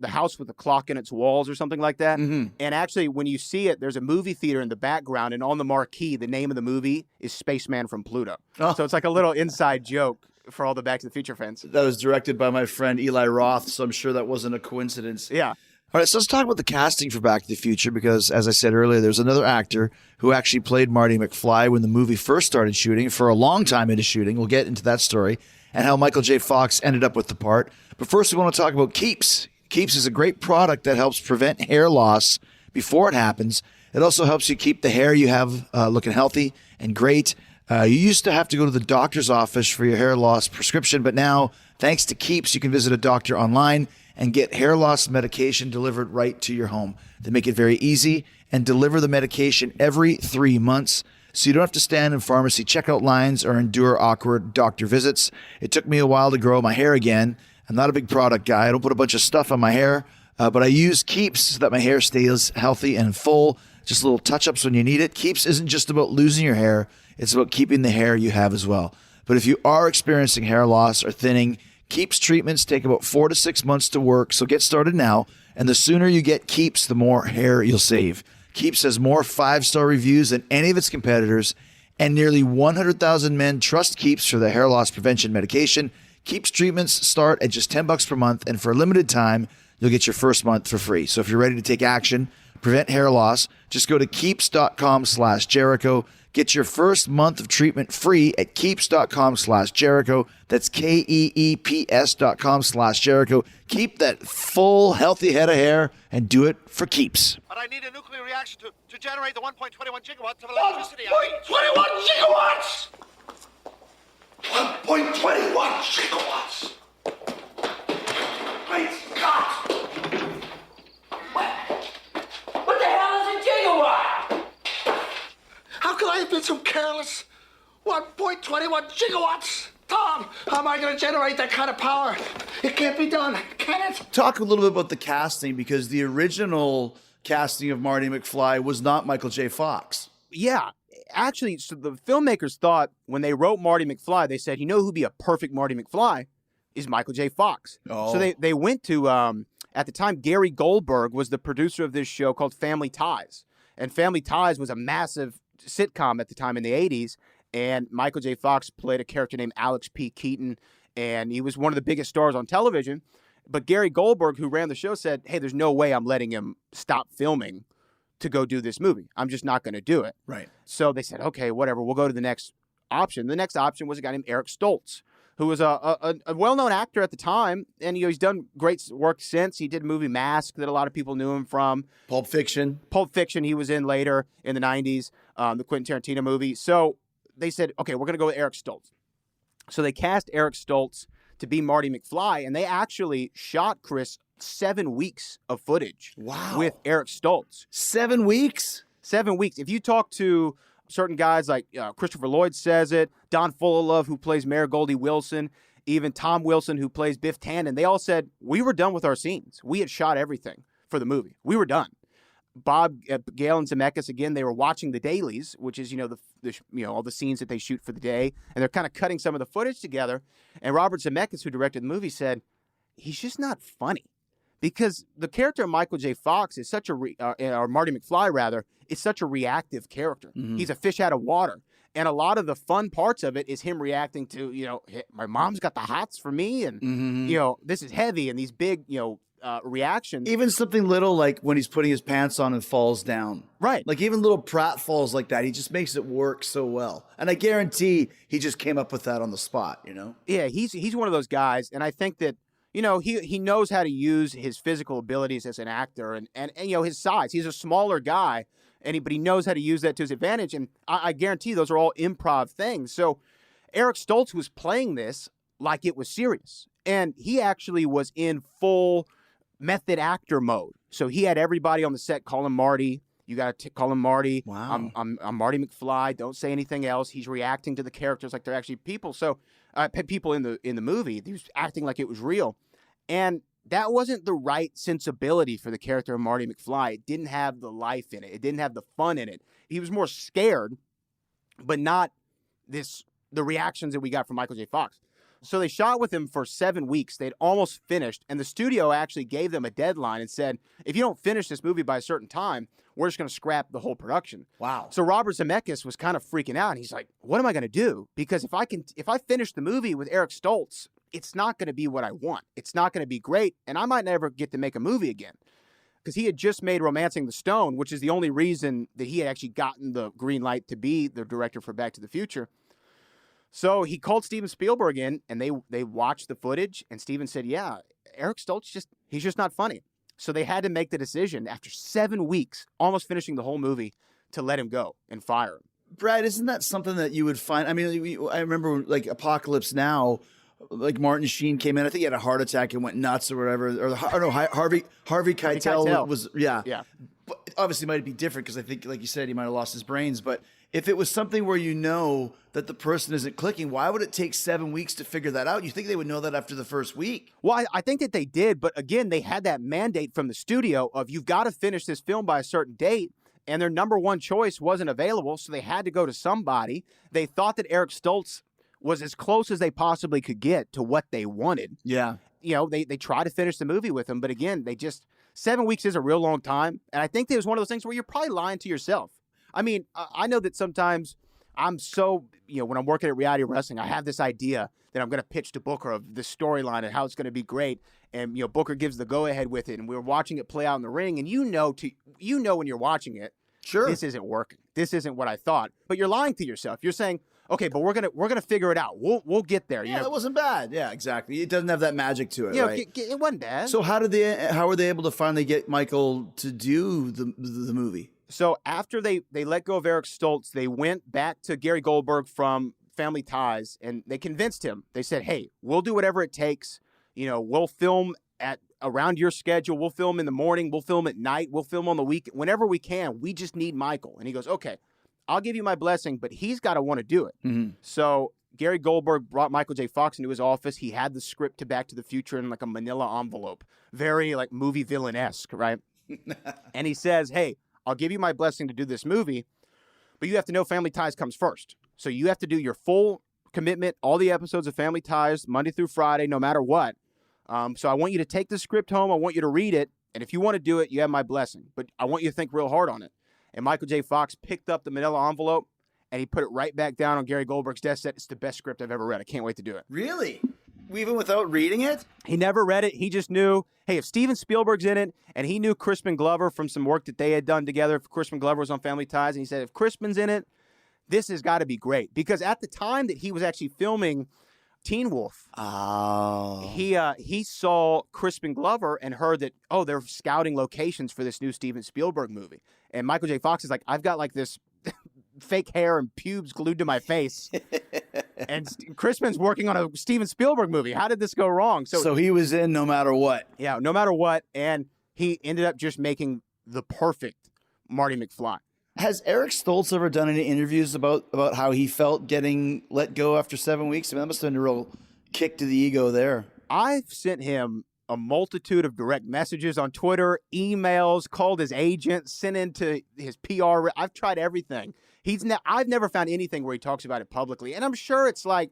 [SPEAKER 8] House with the Clock in Its Walls or something like that.
[SPEAKER 5] Mm-hmm.
[SPEAKER 8] And actually, when you see it, there's a movie theater in the background, and on the marquee, the name of the movie is Spaceman from Pluto.
[SPEAKER 5] Oh.
[SPEAKER 8] So it's like a little inside joke for all the Back to the Future fans.
[SPEAKER 5] That was directed by my friend Eli Roth, so I'm sure that wasn't a coincidence.
[SPEAKER 8] Yeah.
[SPEAKER 5] All right, so let's talk about the casting for Back to the Future because, as I said earlier, there's another actor who actually played Marty McFly when the movie first started shooting for a long time into shooting. We'll get into that story and how Michael J. Fox ended up with the part. But first, we want to talk about Keeps. Keeps is a great product that helps prevent hair loss before it happens. It also helps you keep the hair you have looking healthy and great. You used to have to go to the doctor's office for your hair loss prescription, but now, thanks to Keeps, you can visit a doctor online and get hair loss medication delivered right to your home. They make it very easy and deliver the medication every 3 months, so you don't have to stand in pharmacy checkout lines or endure awkward doctor visits. It took me a while to grow my hair again. I'm not a big product guy. I don't put a bunch of stuff on my hair, but I use Keeps so that my hair stays healthy and full. Just little touch-ups when you need it. Keeps isn't just about losing your hair. It's about keeping the hair you have as well. But if you are experiencing hair loss or thinning, Keeps treatments take about 4 to 6 months to work, so get started now. And the sooner you get Keeps, the more hair you'll save. Keeps has more 5-star reviews than any of its competitors, and nearly 100,000 men trust Keeps for their hair loss prevention medication. Keeps treatments start at just $10 per month, and for a limited time, you'll get your first month for free. So if you're ready to take action, prevent hair loss, just go to keeps.com/Jericho. Get your first month of treatment free at keeps.com/Jericho. That's KEEPS.com/Jericho. Keep that full, healthy head of hair and do it for keeps.
[SPEAKER 3] But I need a nuclear reaction to generate the 1.21 gigawatts of electricity. 1.21 gigawatts! 1.21 gigawatts! Great Scott!
[SPEAKER 2] What the hell is a gigawatt?
[SPEAKER 3] How could I have been so careless? 1.21 gigawatts? Tom, how am I going to generate that kind of power? It can't be done, can it?
[SPEAKER 5] Talk a little bit about the casting because the original casting of Marty McFly was not Michael J. Fox.
[SPEAKER 8] Yeah. Actually, so the filmmakers thought when they wrote Marty McFly, they said, you know who'd be a perfect Marty McFly is Michael J. Fox.
[SPEAKER 5] Oh.
[SPEAKER 8] So they went to, at the time, Gary Goldberg was the producer of this show called Family Ties. And Family Ties was a massive sitcom at the time in the 80s. And Michael J. Fox played a character named Alex P. Keaton. And he was one of the biggest stars on television. But Gary Goldberg, who ran the show, said, hey, there's no way I'm letting him stop filming to go do this movie. I'm just not going to do it.
[SPEAKER 5] Right.
[SPEAKER 8] So they said, okay, whatever. We'll go to the next option. The next option was a guy named Eric Stoltz, who was a well-known actor at the time. And he's done great work since. He did a movie Mask that a lot of people knew him from.
[SPEAKER 5] Pulp Fiction.
[SPEAKER 8] Pulp Fiction he was in later in the 90s, the Quentin Tarantino movie. So they said, okay, we're going to go with Eric Stoltz. So they cast Eric Stoltz to be Marty McFly, and they actually shot, Chris, 7 weeks of footage with Eric Stoltz.
[SPEAKER 5] 7 weeks?
[SPEAKER 8] 7 weeks. If you talk to certain guys like Christopher Lloyd says it, Don Fullilove, who plays Mayor Goldie Wilson, even Tom Wilson, who plays Biff Tannen, they all said, we were done with our scenes. We had shot everything for the movie. We were done. Bob, Gale, and Zemeckis, again, they were watching the dailies, which is, the all the scenes that they shoot for the day, and they're kind of cutting some of the footage together. And Robert Zemeckis, who directed the movie, said, he's just not funny. Because the character of Michael J. Fox is such or Marty McFly, rather, is such a reactive character. Mm-hmm. He's a fish out of water. And a lot of the fun parts of it is him reacting to, "Hey, my mom's got the hots for me, and, this is heavy," and these big, reactions.
[SPEAKER 5] Even something little like when he's putting his pants on and falls down.
[SPEAKER 8] Right.
[SPEAKER 5] Like even little pratfalls like that, he just makes it work so well. And I guarantee he just came up with that on the spot,
[SPEAKER 8] Yeah, he's one of those guys, and I think that, he knows how to use his physical abilities as an actor and his size. He's a smaller guy, but he knows how to use that to his advantage, and I guarantee those are all improv things. So Eric Stoltz was playing this like it was serious, and he actually was in full method actor mode. So he had everybody on the set call him Marty. You got to call him Marty.
[SPEAKER 5] Wow.
[SPEAKER 8] I'm Marty McFly. Don't say anything else. He's reacting to the characters like they're actually people. So people in the movie, he was acting like it was real. And that wasn't the right sensibility for the character of Marty McFly. It didn't have the life in it. It didn't have the fun in it. He was more scared, but not the reactions that we got from Michael J. Fox. So they shot with him for 7 weeks. They'd almost finished, and the studio actually gave them a deadline and said, if you don't finish this movie by a certain time, we're just going to scrap the whole production.
[SPEAKER 5] Wow.
[SPEAKER 8] So Robert Zemeckis was kind of freaking out, and he's like, what am I going to do? Because if I finish the movie with Eric Stoltz, it's not going to be what I want. It's not going to be great, and I might never get to make a movie again. Because he had just made Romancing the Stone, which is the only reason that he had actually gotten the green light to be the director for Back to the Future. So he called Steven Spielberg in, and they watched the footage, and Steven said, yeah, Eric Stoltz, he's just not funny. So they had to make the decision after 7 weeks, almost finishing the whole movie, to let him go and fire him.
[SPEAKER 5] Brad, isn't that something that you would find? I mean, I remember like Apocalypse Now, like Martin Sheen came in. I think he had a heart attack and went nuts or whatever. Or no, Harvey Keitel was, yeah. But obviously, it might be different because I think, like you said, he might have lost his brains. But if it was something where that the person isn't clicking, why would it take 7 weeks to figure that out? You think they would know that after the first week?
[SPEAKER 8] Well, I think that they did. But again, they had that mandate from the studio of you've got to finish this film by a certain date. And their number one choice wasn't available, so they had to go to somebody. They thought that Eric Stoltz was as close as they possibly could get to what they wanted.
[SPEAKER 5] Yeah.
[SPEAKER 8] They tried to finish the movie with him, but again, 7 weeks is a real long time. And I think it was one of those things where you're probably lying to yourself. I mean, I know that sometimes I'm so, when I'm working at reality wrestling, I have this idea that I'm going to pitch to Booker of the storyline and how it's going to be great. And, Booker gives the go-ahead with it, and we're watching it play out in the ring, and you know when you're watching it,
[SPEAKER 5] sure,
[SPEAKER 8] this isn't working. This isn't what I thought. But you're lying to yourself. You're saying, okay, but we're gonna figure it out. We'll get there.
[SPEAKER 5] Yeah, that wasn't bad. Yeah, exactly. It doesn't have that magic to it, right?
[SPEAKER 8] It wasn't bad.
[SPEAKER 5] So how were they able to finally get Michael to do the movie?
[SPEAKER 8] So after they let go of Eric Stoltz, they went back to Gary Goldberg from Family Ties, and they convinced him. They said, hey, we'll do whatever it takes. We'll film at around your schedule. We'll film in the morning. We'll film at night. We'll film on the weekend. Whenever we can, we just need Michael. And he goes, okay, I'll give you my blessing, but he's got to want to do it.
[SPEAKER 5] Mm-hmm.
[SPEAKER 8] So Gary Goldberg brought Michael J. Fox into his office. He had the script to Back to the Future in like a manila envelope, very like movie villain-esque, right? And he says, hey, I'll give you my blessing to do this movie, but you have to know Family Ties comes first. So you have to do your full commitment, all the episodes of Family Ties, Monday through Friday, no matter what. So I want you to take the script home. I want you to read it. And if you want to do it, you have my blessing. But I want you to think real hard on it. And Michael J. Fox picked up the manila envelope, and he put it right back down on Gary Goldberg's desk. Said, it's the best script I've ever read. I can't wait to do it.
[SPEAKER 5] Really? Even without reading it?
[SPEAKER 8] He never read it. He just knew, hey, if Steven Spielberg's in it, and he knew Crispin Glover from some work that they had done together. If Crispin Glover was on Family Ties, and he said, if Crispin's in it, this has got to be great. Because at the time that he was actually filming Teen Wolf, he saw Crispin Glover and heard that, they're scouting locations for this new Steven Spielberg movie. And Michael J. Fox is like, I've got like this fake hair and pubes glued to my face. And Crispin's working on a Steven Spielberg movie. How did this go wrong?
[SPEAKER 5] So he was in no matter what.
[SPEAKER 8] Yeah, no matter what. And he ended up just making the perfect Marty McFly.
[SPEAKER 5] Has Eric Stoltz ever done any interviews about how he felt getting let go after 7 weeks? I mean, that must have been a real kick to the ego there.
[SPEAKER 8] I've sent him a multitude of direct messages on Twitter, emails, called his agent, sent into his PR. I've tried everything. I've never found anything where he talks about it publicly. And I'm sure it's like,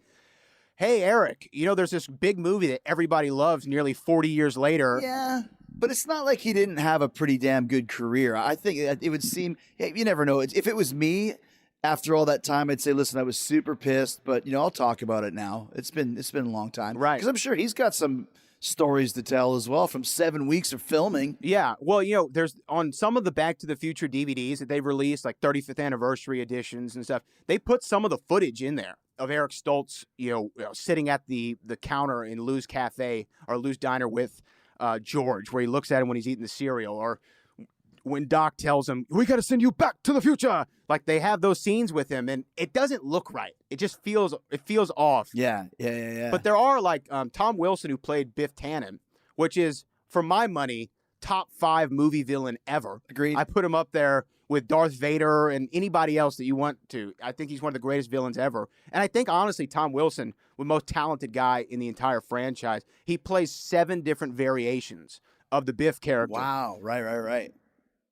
[SPEAKER 8] hey, Eric, there's this big movie that everybody loves nearly 40 years later.
[SPEAKER 5] Yeah, but it's not like he didn't have a pretty damn good career. I think it would seem, you never know. If it was me after all that time, I'd say, listen, I was super pissed, but I'll talk about it now. It's been a long time,
[SPEAKER 8] Right?
[SPEAKER 5] Because I'm sure he's got some stories to tell as well from 7 weeks of filming.
[SPEAKER 8] Yeah. Well, there's on some of the Back to the Future DVDs that they've released, like 35th anniversary editions and stuff. They put some of the footage in there of Eric Stoltz, sitting at the counter in Lou's Cafe or Lou's Diner with George, where he looks at him when he's eating the cereal, or when Doc tells him, "We got to send you back to the future." Like, they have those scenes with him, and it doesn't look right. It just feels off.
[SPEAKER 5] Yeah.
[SPEAKER 8] But there are, like, Tom Wilson, who played Biff Tannen, which is, for my money, top 5 movie villain ever.
[SPEAKER 5] Agreed.
[SPEAKER 8] I put him up there with Darth Vader and anybody else that you want to. I think he's one of the greatest villains ever. And I think, honestly, Tom Wilson, the most talented guy in the entire franchise. He plays 7 different variations of the Biff character.
[SPEAKER 5] Wow. Right.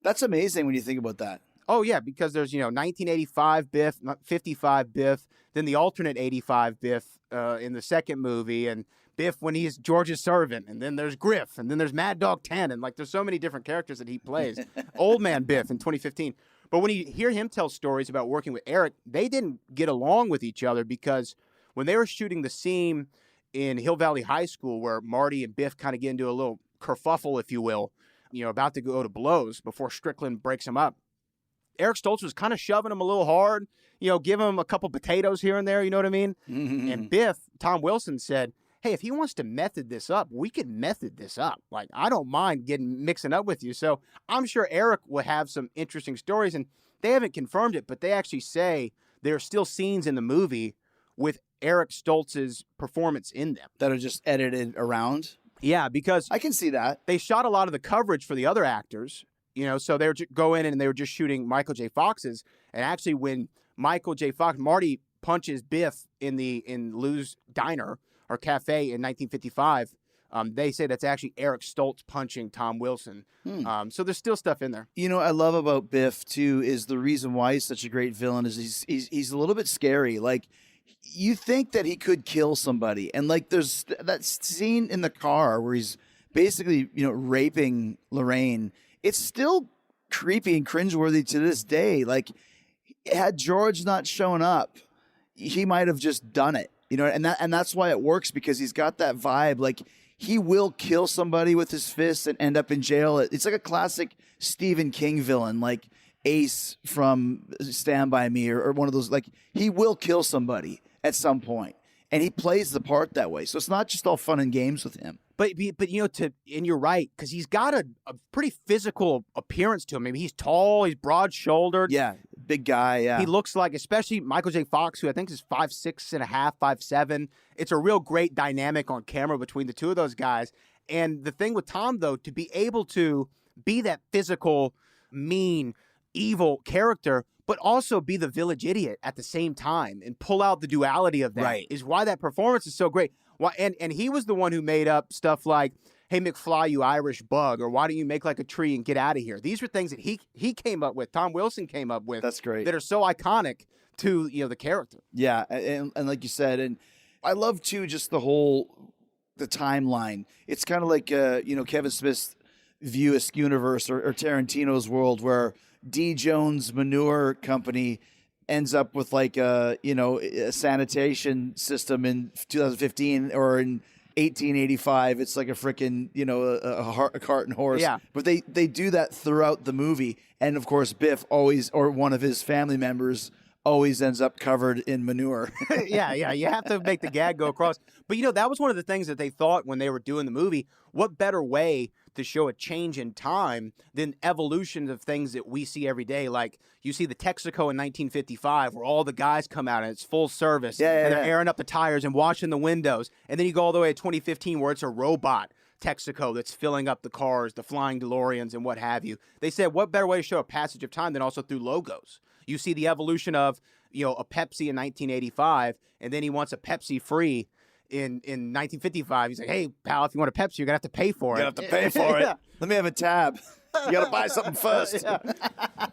[SPEAKER 5] That's amazing when you think about that.
[SPEAKER 8] Oh, yeah, because there's, 1985 Biff, 55 Biff, then the alternate 85 Biff in the second movie, and Biff when he's George's servant, and then there's Griff, and then there's Mad Dog Tannen. Like, there's so many different characters that he plays. Old Man Biff in 2015. But when you hear him tell stories about working with Eric, they didn't get along with each other, because when they were shooting the scene in Hill Valley High School where Marty and Biff kind of get into a little kerfuffle, if you will, about to go to blows before Strickland breaks him up, Eric Stoltz was kind of shoving him a little hard, give him a couple potatoes here and there, you know what I mean?
[SPEAKER 5] Mm-hmm.
[SPEAKER 8] And Biff, Tom Wilson, said, "Hey, if he wants to method this up, we can method this up. Like, I don't mind mixing up with you." So I'm sure Eric will have some interesting stories, and they haven't confirmed it, but they actually say there are still scenes in the movie with Eric Stoltz's performance in them
[SPEAKER 5] that are just edited around.
[SPEAKER 8] Yeah, because
[SPEAKER 5] I can see that.
[SPEAKER 8] They shot a lot of the coverage for the other actors, so they would go in and they were just shooting Michael J. Fox's. And actually, when Marty punches Biff in Lou's Diner or Cafe in 1955, they say that's actually Eric Stoltz punching Tom Wilson. So there's still stuff in there.
[SPEAKER 5] I love about Biff, too, is the reason why he's such a great villain is he's a little bit scary. Like, you think that he could kill somebody. And, like, there's that scene in the car where he's basically, raping Lorraine. It's still creepy and cringeworthy to this day. Like, had George not shown up, he might have just done it. And that's why it works, because he's got that vibe. Like, he will kill somebody with his fists and end up in jail. It's like a classic Stephen King villain, like Ace from Stand By Me or one of those. Like, he will kill somebody at some point, and he plays the part that way. So it's not just all fun and games with him.
[SPEAKER 8] But and you're right, because he's got a pretty physical appearance to him. I mean, he's tall, he's broad-shouldered.
[SPEAKER 5] Yeah, big guy, yeah.
[SPEAKER 8] He looks like, especially Michael J. Fox, who I think is 5'6.5", 5'7". It's a real great dynamic on camera between the two of those guys. And the thing with Tom, though, to be able to be that physical, mean, evil character, but also be the village idiot at the same time and pull out the duality of that is why that performance is so great. Why, and he was the one who made up stuff like, "Hey, McFly, you Irish bug," or "Why don't you make like a tree and get out of here?" These were things that he came up with, Tom Wilson came up with.
[SPEAKER 5] That's great.
[SPEAKER 8] That are so iconic to, the character.
[SPEAKER 5] Yeah, and like you said, and I love, too, just the timeline. It's kind of like, Kevin Smith's View Askew-universe or Tarantino's world, where D. Jones Manure Company ends up with like a sanitation system in 2015, or in 1885 it's like a freaking a cart and horse.
[SPEAKER 8] Yeah.
[SPEAKER 5] But they do that throughout the movie, and of course Biff always, or one of his family members, always ends up covered in manure.
[SPEAKER 8] Yeah, you have to make the gag go across. But that was one of the things that they thought when they were doing the movie. What better way to show a change in time than evolution of things that we see every day? Like, you see the Texaco in 1955, where all the guys come out and it's full service, and they're airing up the tires and washing the windows. And then you go all the way to 2015, where it's a robot Texaco that's filling up the cars, the flying DeLoreans, and what have you. They said, what better way to show a passage of time than also through logos? You see the evolution of, a Pepsi in 1985, and then he wants a Pepsi free in 1955. He's like, "Hey, pal, if you want a Pepsi, you're going to have to pay for it."
[SPEAKER 5] You have to pay for it.
[SPEAKER 8] Yeah.
[SPEAKER 5] Let me have a tab. You got to buy something first.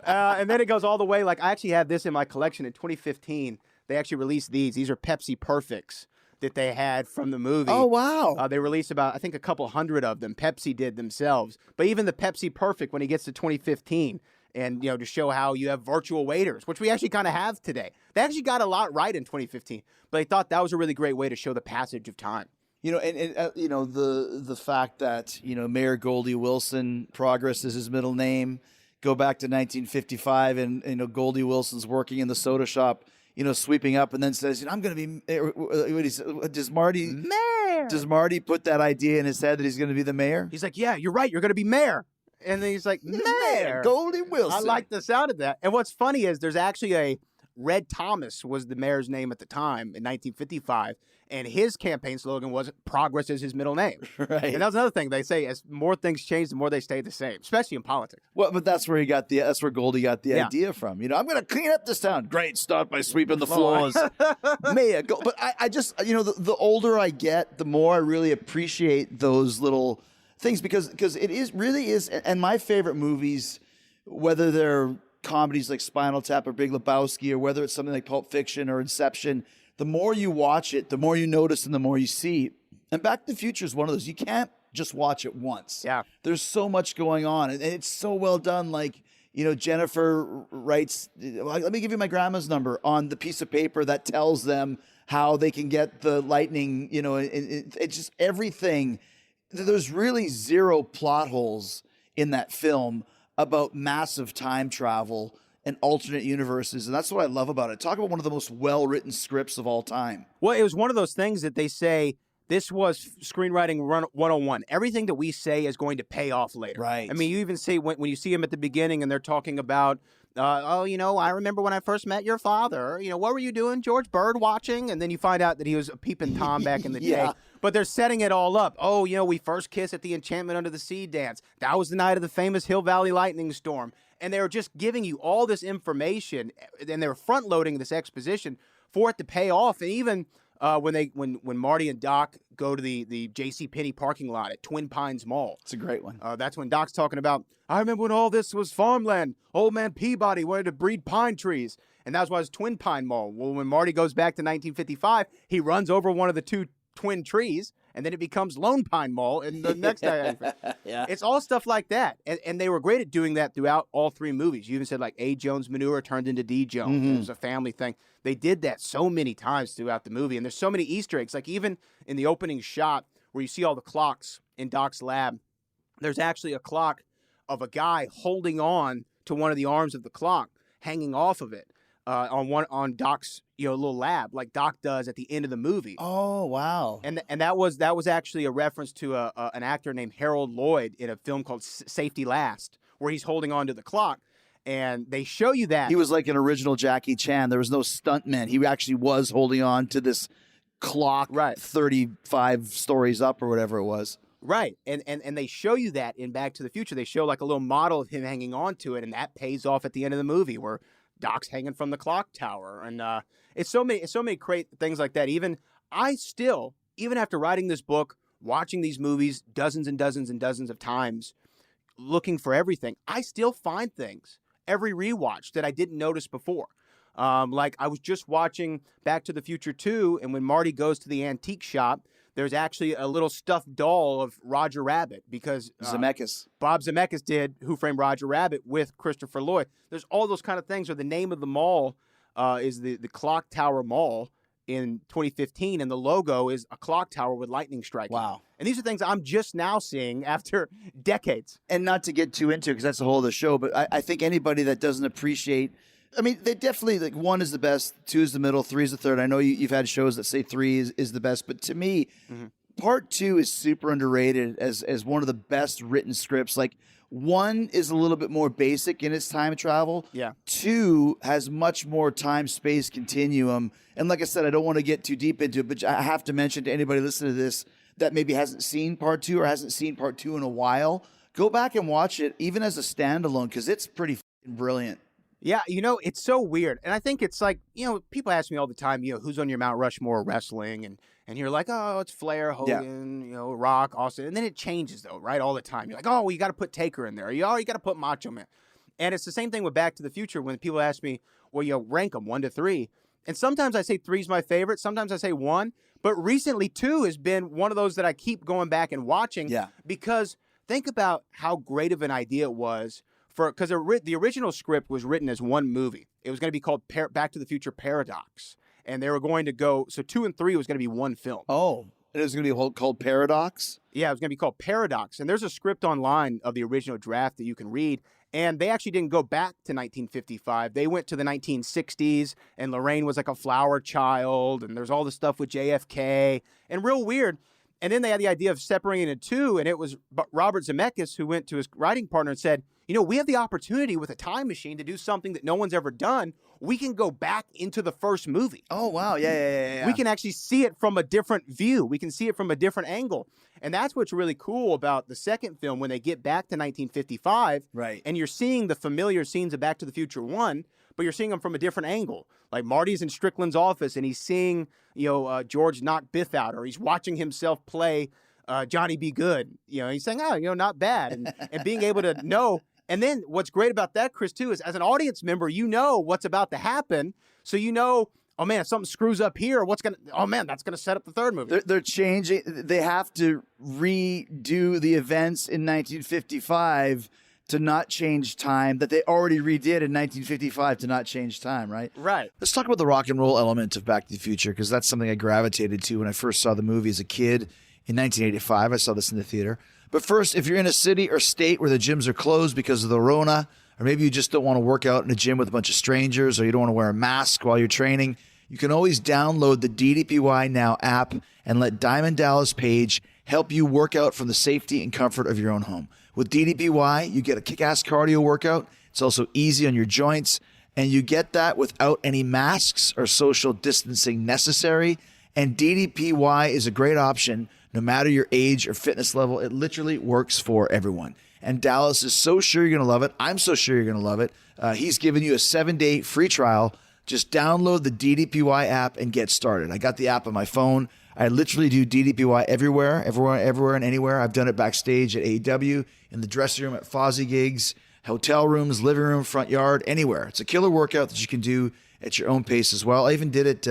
[SPEAKER 8] And then it goes all the way. Like, I actually have this in my collection in 2015. They actually released these. These are Pepsi Perfects that they had from the movie.
[SPEAKER 5] Oh, wow.
[SPEAKER 8] They released about, I think, a couple hundred of them. Pepsi did themselves. But even the Pepsi Perfect, when he gets to 2015, and to show how you have virtual waiters, which we actually kind of have today. They actually got a lot right in 2015, but they thought that was a really great way to show the passage of time.
[SPEAKER 5] The fact that Mayor Goldie Wilson, Progress is his middle name. Go back to 1955, and Goldie Wilson's working in the soda shop, sweeping up, and then says, "I'm going to be." What he said, does Marty
[SPEAKER 8] Mayor?
[SPEAKER 5] Does Marty put that idea in his head that he's going to be the mayor?
[SPEAKER 8] He's like, "Yeah, you're right. You're going to be mayor." And then he's like, "Mayor
[SPEAKER 5] Goldie Wilson."
[SPEAKER 8] I like the sound of that. And what's funny is there's actually a Red Thomas was the mayor's name at the time in 1955, and his campaign slogan was "Progress is his middle name."
[SPEAKER 5] Right.
[SPEAKER 8] And that was another thing they say: as more things change, the more they stay the same, especially in politics.
[SPEAKER 5] Well, but that's where Goldie got the idea from. I'm going to clean up this town. Great, start by sweeping the floors. Mayor, but I just the older I get, the more I really appreciate those little things because it really is. And my favorite movies, whether they're comedies like Spinal Tap or Big Lebowski, or whether it's something like Pulp Fiction or Inception, the more you watch it, the more you notice and the more you see. And Back to the Future is one of those. You can't just watch it once.
[SPEAKER 8] Yeah.
[SPEAKER 5] There's so much going on, and it's so well done. Like, Jennifer writes, let me give you my grandma's number on the piece of paper that tells them how they can get the lightning, it's just everything. There's really zero plot holes in that film about massive time travel and alternate universes. And that's what I love about it. Talk about one of the most well-written scripts of all time.
[SPEAKER 8] Well, it was one of those things that they say this was screenwriting 101. Everything that we say is going to pay off later.
[SPEAKER 5] Right.
[SPEAKER 8] I mean, you even see when you see him at the beginning and they're talking about, I remember when I first met your father. What were you doing, George? Bird watching? And then you find out that he was a peeping Tom back in the
[SPEAKER 5] Yeah.
[SPEAKER 8] day. But they're setting it all up. Oh, we first kissed at the Enchantment Under the Sea dance. That was the night of the famous Hill Valley lightning storm. And they were just giving you all this information, and they were front-loading this exposition for it to pay off. And even when Marty and Doc go to the JCPenney parking lot at Twin Pines Mall.
[SPEAKER 5] It's a great one.
[SPEAKER 8] That's when Doc's talking about, I remember when all this was farmland. Old man Peabody wanted to breed pine trees. And that's why it's Twin Pine Mall. Well, when Marty goes back to 1955, he runs over one of the two twin trees, and then it becomes Lone Pine Mall in the next day.
[SPEAKER 5] Yeah.
[SPEAKER 8] It's all stuff like that. And they were great at doing that throughout all three movies. You even said like A. Jones Manure turned into D. Jones. It was a family thing. They did that so many times throughout the movie. And there's so many Easter eggs. Like even in the opening shot where you see all the clocks in Doc's lab, there's actually a clock of a guy holding on to one of the arms of the clock, hanging off of it on Doc's little lab, like Doc does at the end of the movie.
[SPEAKER 5] Oh, wow.
[SPEAKER 8] And that was actually a reference to an actor named Harold Lloyd in a film called Safety Last, where he's holding on to the clock. And they show you that.
[SPEAKER 5] He was like an original Jackie Chan. There was no stuntman. He actually was holding on to this clock,
[SPEAKER 8] right,
[SPEAKER 5] 35 stories up or whatever it was.
[SPEAKER 8] Right. And they show you that in Back to the Future. They show like a little model of him hanging on to it, and that pays off at the end of the movie where Doc's hanging from the clock tower. And it's so many great things like that. Even after writing this book, watching these movies dozens and dozens and dozens of times, looking for everything, I still find things every rewatch that I didn't notice before. Like I was just watching Back to the Future 2, and when Marty goes to the antique shop, there's actually a little stuffed doll of Roger Rabbit because
[SPEAKER 5] Zemeckis.
[SPEAKER 8] Bob Zemeckis did Who Framed Roger Rabbit with Christopher Lloyd. There's all those kind of things. Or the name of the mall is the Clock Tower Mall in 2015, and the logo is a clock tower with lightning striking.
[SPEAKER 5] Wow.
[SPEAKER 8] And these are things I'm just now seeing after decades.
[SPEAKER 5] And not to get too into it, because that's the whole of the show, but I think anybody that doesn't appreciate, I mean, they definitely, like, 1 is the best, 2 is the middle, 3 is the third. I know you've had shows that say 3 is the best, but to me, part 2 is super underrated as one of the best written scripts. Like, 1 is a little bit more basic in its time travel.
[SPEAKER 8] Yeah.
[SPEAKER 5] 2 has much more time-space continuum. And like I said, I don't want to get too deep into it, but I have to mention to anybody listening to this that maybe hasn't seen part 2 or hasn't seen part 2 in a while, go back and watch it, even as a standalone, because it's pretty brilliant.
[SPEAKER 8] Yeah, it's so weird. And I think it's like, people ask me all the time, who's on your Mount Rushmore wrestling? And you're like, oh, it's Flair, Hogan, Rock, Austin. And then it changes, though, right, all the time. You're like, oh, well, you got to put Taker in there. You got to put Macho Man. And it's the same thing with Back to the Future when people ask me, well, rank them 1 to 3. And sometimes I say 3's my favorite. Sometimes I say 1. But recently, 2 has been one of those that I keep going back and watching.
[SPEAKER 5] Yeah.
[SPEAKER 8] Because think about how great of an idea it was because the original script was written as one movie. It was going to be called Back to the Future Paradox, and they were going to go. So 2 and 3 was going to be one film.
[SPEAKER 5] Oh, it was going to be called Paradox?
[SPEAKER 8] Yeah, it was going to be called Paradox. And there's a script online of the original draft that you can read. And they actually didn't go back to 1955. They went to the 1960s, and Lorraine was like a flower child, and there's all the stuff with JFK, and real weird. And then they had the idea of separating it in two, and it was Robert Zemeckis who went to his writing partner and said, we have the opportunity with a time machine to do something that no one's ever done. We can go back into the first movie.
[SPEAKER 5] Oh, wow. Yeah.
[SPEAKER 8] We can actually see it from a different view. We can see it from a different angle. And that's what's really cool about the second film when they get back to 1955.
[SPEAKER 5] Right.
[SPEAKER 8] And you're seeing the familiar scenes of Back to the Future 1, but you're seeing them from a different angle. Like Marty's in Strickland's office and he's seeing, George knock Biff out, or he's watching himself play Johnny Be Good. He's saying, not bad. And being able to know. And then what's great about that, Chris, too, is as an audience member, you know what's about to happen. So oh man, if something screws up here, that's going to set up the third movie.
[SPEAKER 5] They're changing. They have to redo the events in 1955 to not change time that they already redid in 1955 to not change time, right?
[SPEAKER 8] Right.
[SPEAKER 5] Let's talk about the rock and roll element of Back to the Future, because that's something I gravitated to when I first saw the movie as a kid in 1985. I saw this in the theater. But first, if you're in a city or state where the gyms are closed because of the Rona, or maybe you just don't want to work out in a gym with a bunch of strangers, or you don't want to wear a mask while you're training, you can always download the DDPY Now app and let Diamond Dallas Page help you work out from the safety and comfort of your own home. With DDPY, you get a kick-ass cardio workout. It's also easy on your joints, and you get that without any masks or social distancing necessary. And DDPY is a great option no matter your age or fitness level. It literally works for everyone. And Dallas is so sure you're going to love it. I'm so sure you're going to love it. He's giving you a 7-day free trial. Just download the DDPY app and get started. I got the app on my phone. I literally do DDPY everywhere and anywhere. I've done it backstage at AEW, in the dressing room at Fozzy gigs, hotel rooms, living room, front yard, anywhere. It's a killer workout that you can do at your own pace as well. I even did it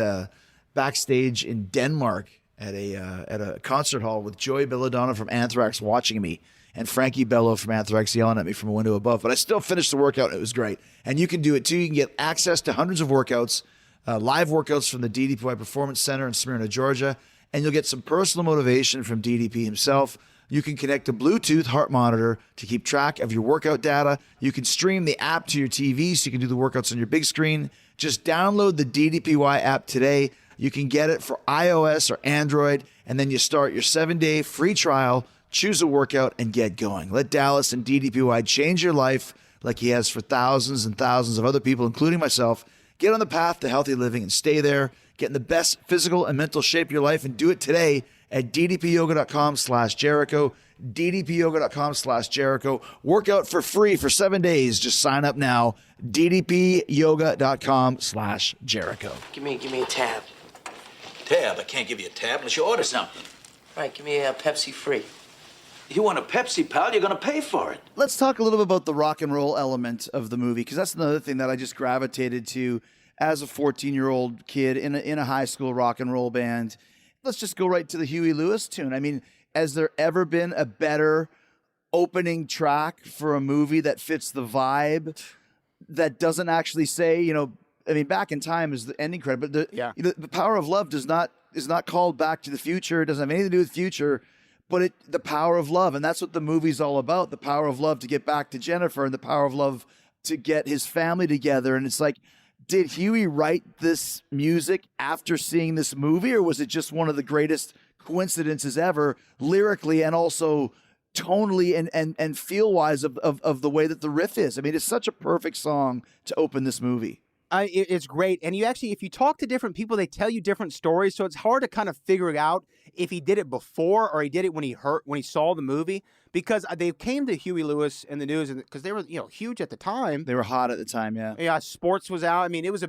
[SPEAKER 5] backstage in Denmark at a concert hall with Joey Belladonna from Anthrax watching me, and Frankie Bello from Anthrax yelling at me from a window above. But I still finished the workout, and it was great. And you can do it too. You can get access to hundreds of workouts, live workouts from the DDPY Performance Center in Smyrna, Georgia, and you'll get some personal motivation from DDP himself. You can connect a Bluetooth heart monitor to keep track of your workout data. You can stream the app to your TV so you can do the workouts on your big screen. Just download the DDPY app today. You can get it for iOS or Android, and then you start your 7-day free trial, choose a workout, and get going. Let Dallas and DDPY change your life like he has for thousands and thousands of other people, including myself. Get on the path to healthy living and stay there. Get in the best physical and mental shape of your life, and do it today at ddpyoga.com/Jericho, ddpyoga.com/Jericho. Work out for free for 7 days. Just sign up now, ddpyoga.com/Jericho.
[SPEAKER 2] Give me a tab.
[SPEAKER 9] Tab? I can't give you a tab unless you order something.
[SPEAKER 2] Right, give me a Pepsi free.
[SPEAKER 9] You want a Pepsi, pal? You're gonna pay for it.
[SPEAKER 5] Let's talk a little bit about the rock and roll element of the movie, because that's another thing that I just gravitated to as a 14-year-old kid in a high school rock and roll band. Let's just go right to the Huey Lewis tune. I mean, has there ever been a better opening track for a movie that fits the vibe, that doesn't actually say, Back in Time is the ending credit, but the Power of Love is not called Back to the Future. It doesn't have anything to do with future, but the power of love. And that's what the movie's all about. The power of love to get back to Jennifer, and the power of love to get his family together. And it's like, did Huey write this music after seeing this movie, or was it just one of the greatest coincidences ever, lyrically and also tonally and feel-wise of the way that the riff is? I mean, it's such a perfect song to open this movie.
[SPEAKER 8] It's great. And if you talk to different people, they tell you different stories. So it's hard to kind of figure it out if he did it before or he did it when he saw the movie, because they came to Huey Lewis in the news because they were, huge at the time.
[SPEAKER 5] They were hot at the time. Yeah.
[SPEAKER 8] Yeah. Sports was out. I mean, they were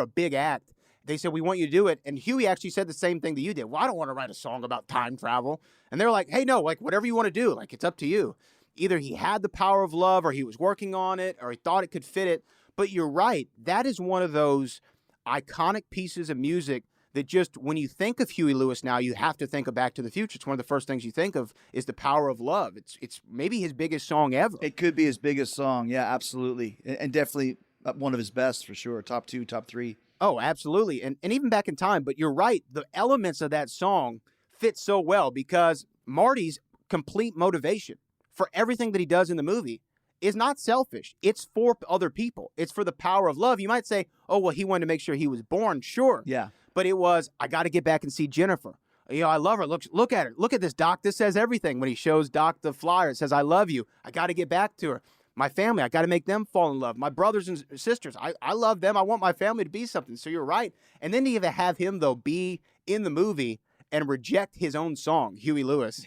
[SPEAKER 8] a big act. They said, we want you to do it. And Huey actually said the same thing that you did. Well, I don't want to write a song about time travel. And they're like, hey, no, like whatever you want to do, like it's up to you. Either he had the power of love, or he was working on it, or he thought it could fit it. But you're right. That is one of those iconic pieces of music that just when you think of Huey Lewis now, you have to think of Back to the Future. It's one of the first things you think of is The Power of Love. It's maybe his biggest song ever.
[SPEAKER 5] It could be his biggest song. Yeah, absolutely. And definitely one of his best for sure. Top 2, top 3.
[SPEAKER 8] Oh, absolutely. And even back in time, but you're right. The elements of that song fit so well because Marty's complete motivation for everything that he does in the movie is not selfish. It's for other people. It's for the power of love. You might say, oh, well, he wanted to make sure he was born. Sure.
[SPEAKER 5] Yeah.
[SPEAKER 8] But it was, I got to get back and see Jennifer. You know, I love her. Look at her. Look at this, Doc. This says everything. When he shows Doc the flyer, it says, I love you. I got to get back to her. My family, I got to make them fall in love. My brothers and sisters, I love them. I want my family to be something. So you're right. And then to even have him, though, be in the movie and reject his own song, Huey Lewis.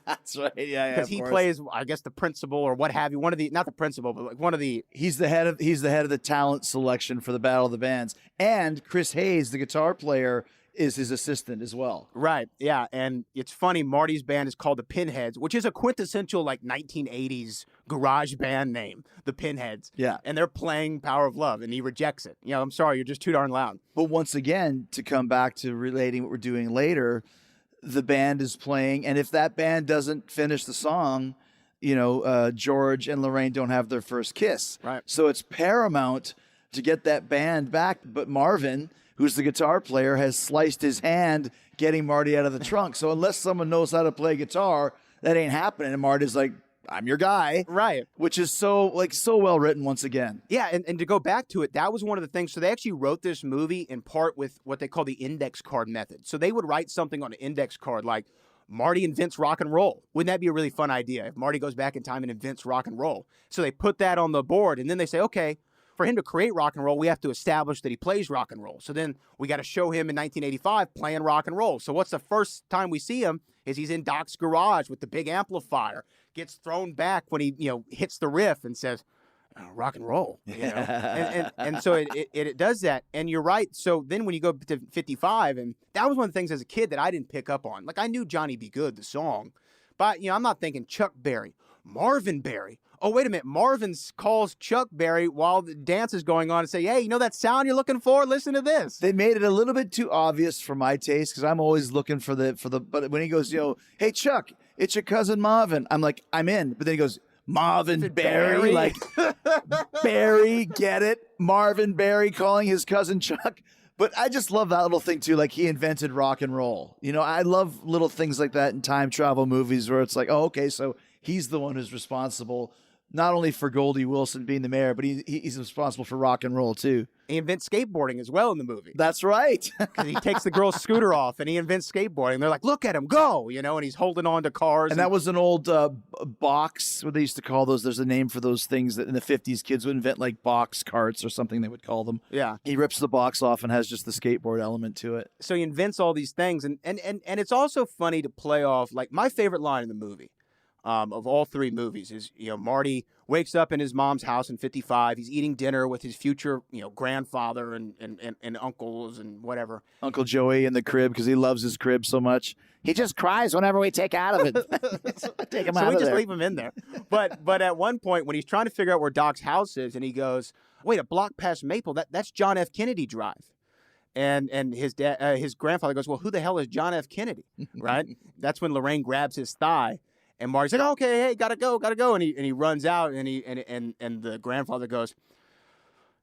[SPEAKER 5] That's right. Yeah,
[SPEAKER 8] because he plays, I guess, the principal or what have you. One of the, not the principal, but like one of the.
[SPEAKER 5] He's the head of the talent selection for the Battle of the Bands, and Chris Hayes, the guitar player, is his assistant as well.
[SPEAKER 8] Right. Yeah, and it's funny. Marty's band is called the Pinheads, which is a quintessential like 1980s garage band name, the Pinheads.
[SPEAKER 5] Yeah,
[SPEAKER 8] and they're playing Power of Love, and he rejects it. You know, I'm sorry, you're just too darn loud.
[SPEAKER 5] But once again, to come back to relating what we're doing later, the band is playing, and if that band doesn't finish the song, you know, George and Lorraine don't have their first kiss.
[SPEAKER 8] Right.
[SPEAKER 5] So it's paramount to get that band back. But Marvin, who's the guitar player, has sliced his hand getting Marty out of the trunk. So unless someone knows how to play guitar, that ain't happening. And Marty's like, I'm your guy.
[SPEAKER 8] Right.
[SPEAKER 5] Which is so well written once again.
[SPEAKER 8] Yeah, and to go back to it, that was one of the things. So they actually wrote this movie in part with what they call the index card method. So they would write something on an index card like, Marty invents rock and roll. Wouldn't that be a really fun idea if Marty goes back in time and invents rock and roll? So they put that on the board, and then they say, okay, for him to create rock and roll, we have to establish that he plays rock and roll. So then we got to show him in 1985 playing rock and roll. So what's the first time we see him is he's in Doc's garage with the big amplifier, gets thrown back when he, you know, hits the riff and says, rock and roll, you know? and so it does that. And you're right. So then when you go to 55, and that was one of the things as a kid that I didn't pick up on. Like I knew Johnny Be Good, the song, but you know, I'm not thinking Chuck Berry, Marvin Berry. Oh, wait a minute. Marvin calls Chuck Berry while the dance is going on and say, hey, you know that sound you're looking for? Listen to this.
[SPEAKER 5] They made it a little bit too obvious for my taste because I'm always looking for the, but when he goes, you know, hey, Chuck, it's your cousin Marvin. I'm like, I'm in. But then he goes, Marvin Berry, like Barry, get it? Marvin Berry calling his cousin Chuck. But I just love that little thing too. Like he invented rock and roll. You know, I love little things like that in time travel movies where it's like, oh, okay, so he's the one who's responsible not only for Goldie Wilson being the mayor, but he's responsible for rock and roll too.
[SPEAKER 8] He invents skateboarding as well in the movie.
[SPEAKER 5] That's right.
[SPEAKER 8] Because he takes the girl's scooter off and he invents skateboarding. They're like, look at him go, you know, and he's holding on to cars.
[SPEAKER 5] And that was an old box, what they used to call those. There's a name for those things that in the 50s kids would invent, like box carts or something they would call them.
[SPEAKER 8] Yeah.
[SPEAKER 5] He rips the box off and has just the skateboard element to it.
[SPEAKER 8] So he invents all these things. And it's also funny to play off, like my favorite line in the movie. Of all three movies is, you know, Marty wakes up in his mom's house in 55. He's eating dinner with his future, you know, grandfather and uncles and whatever.
[SPEAKER 5] Uncle Joey in the crib because he loves his crib so much. He just cries whenever we take out of it. Take him
[SPEAKER 8] so
[SPEAKER 5] out
[SPEAKER 8] we
[SPEAKER 5] of
[SPEAKER 8] just
[SPEAKER 5] there.
[SPEAKER 8] leave him in there. But at one point when he's trying to figure out where Doc's house is and he goes, wait, a block past Maple, that's John F. Kennedy Drive. And his dad, his grandfather goes, well, who the hell is John F. Kennedy? Right? That's when Lorraine grabs his thigh. And Marty's like, okay, hey, gotta go. And he runs out and the grandfather goes,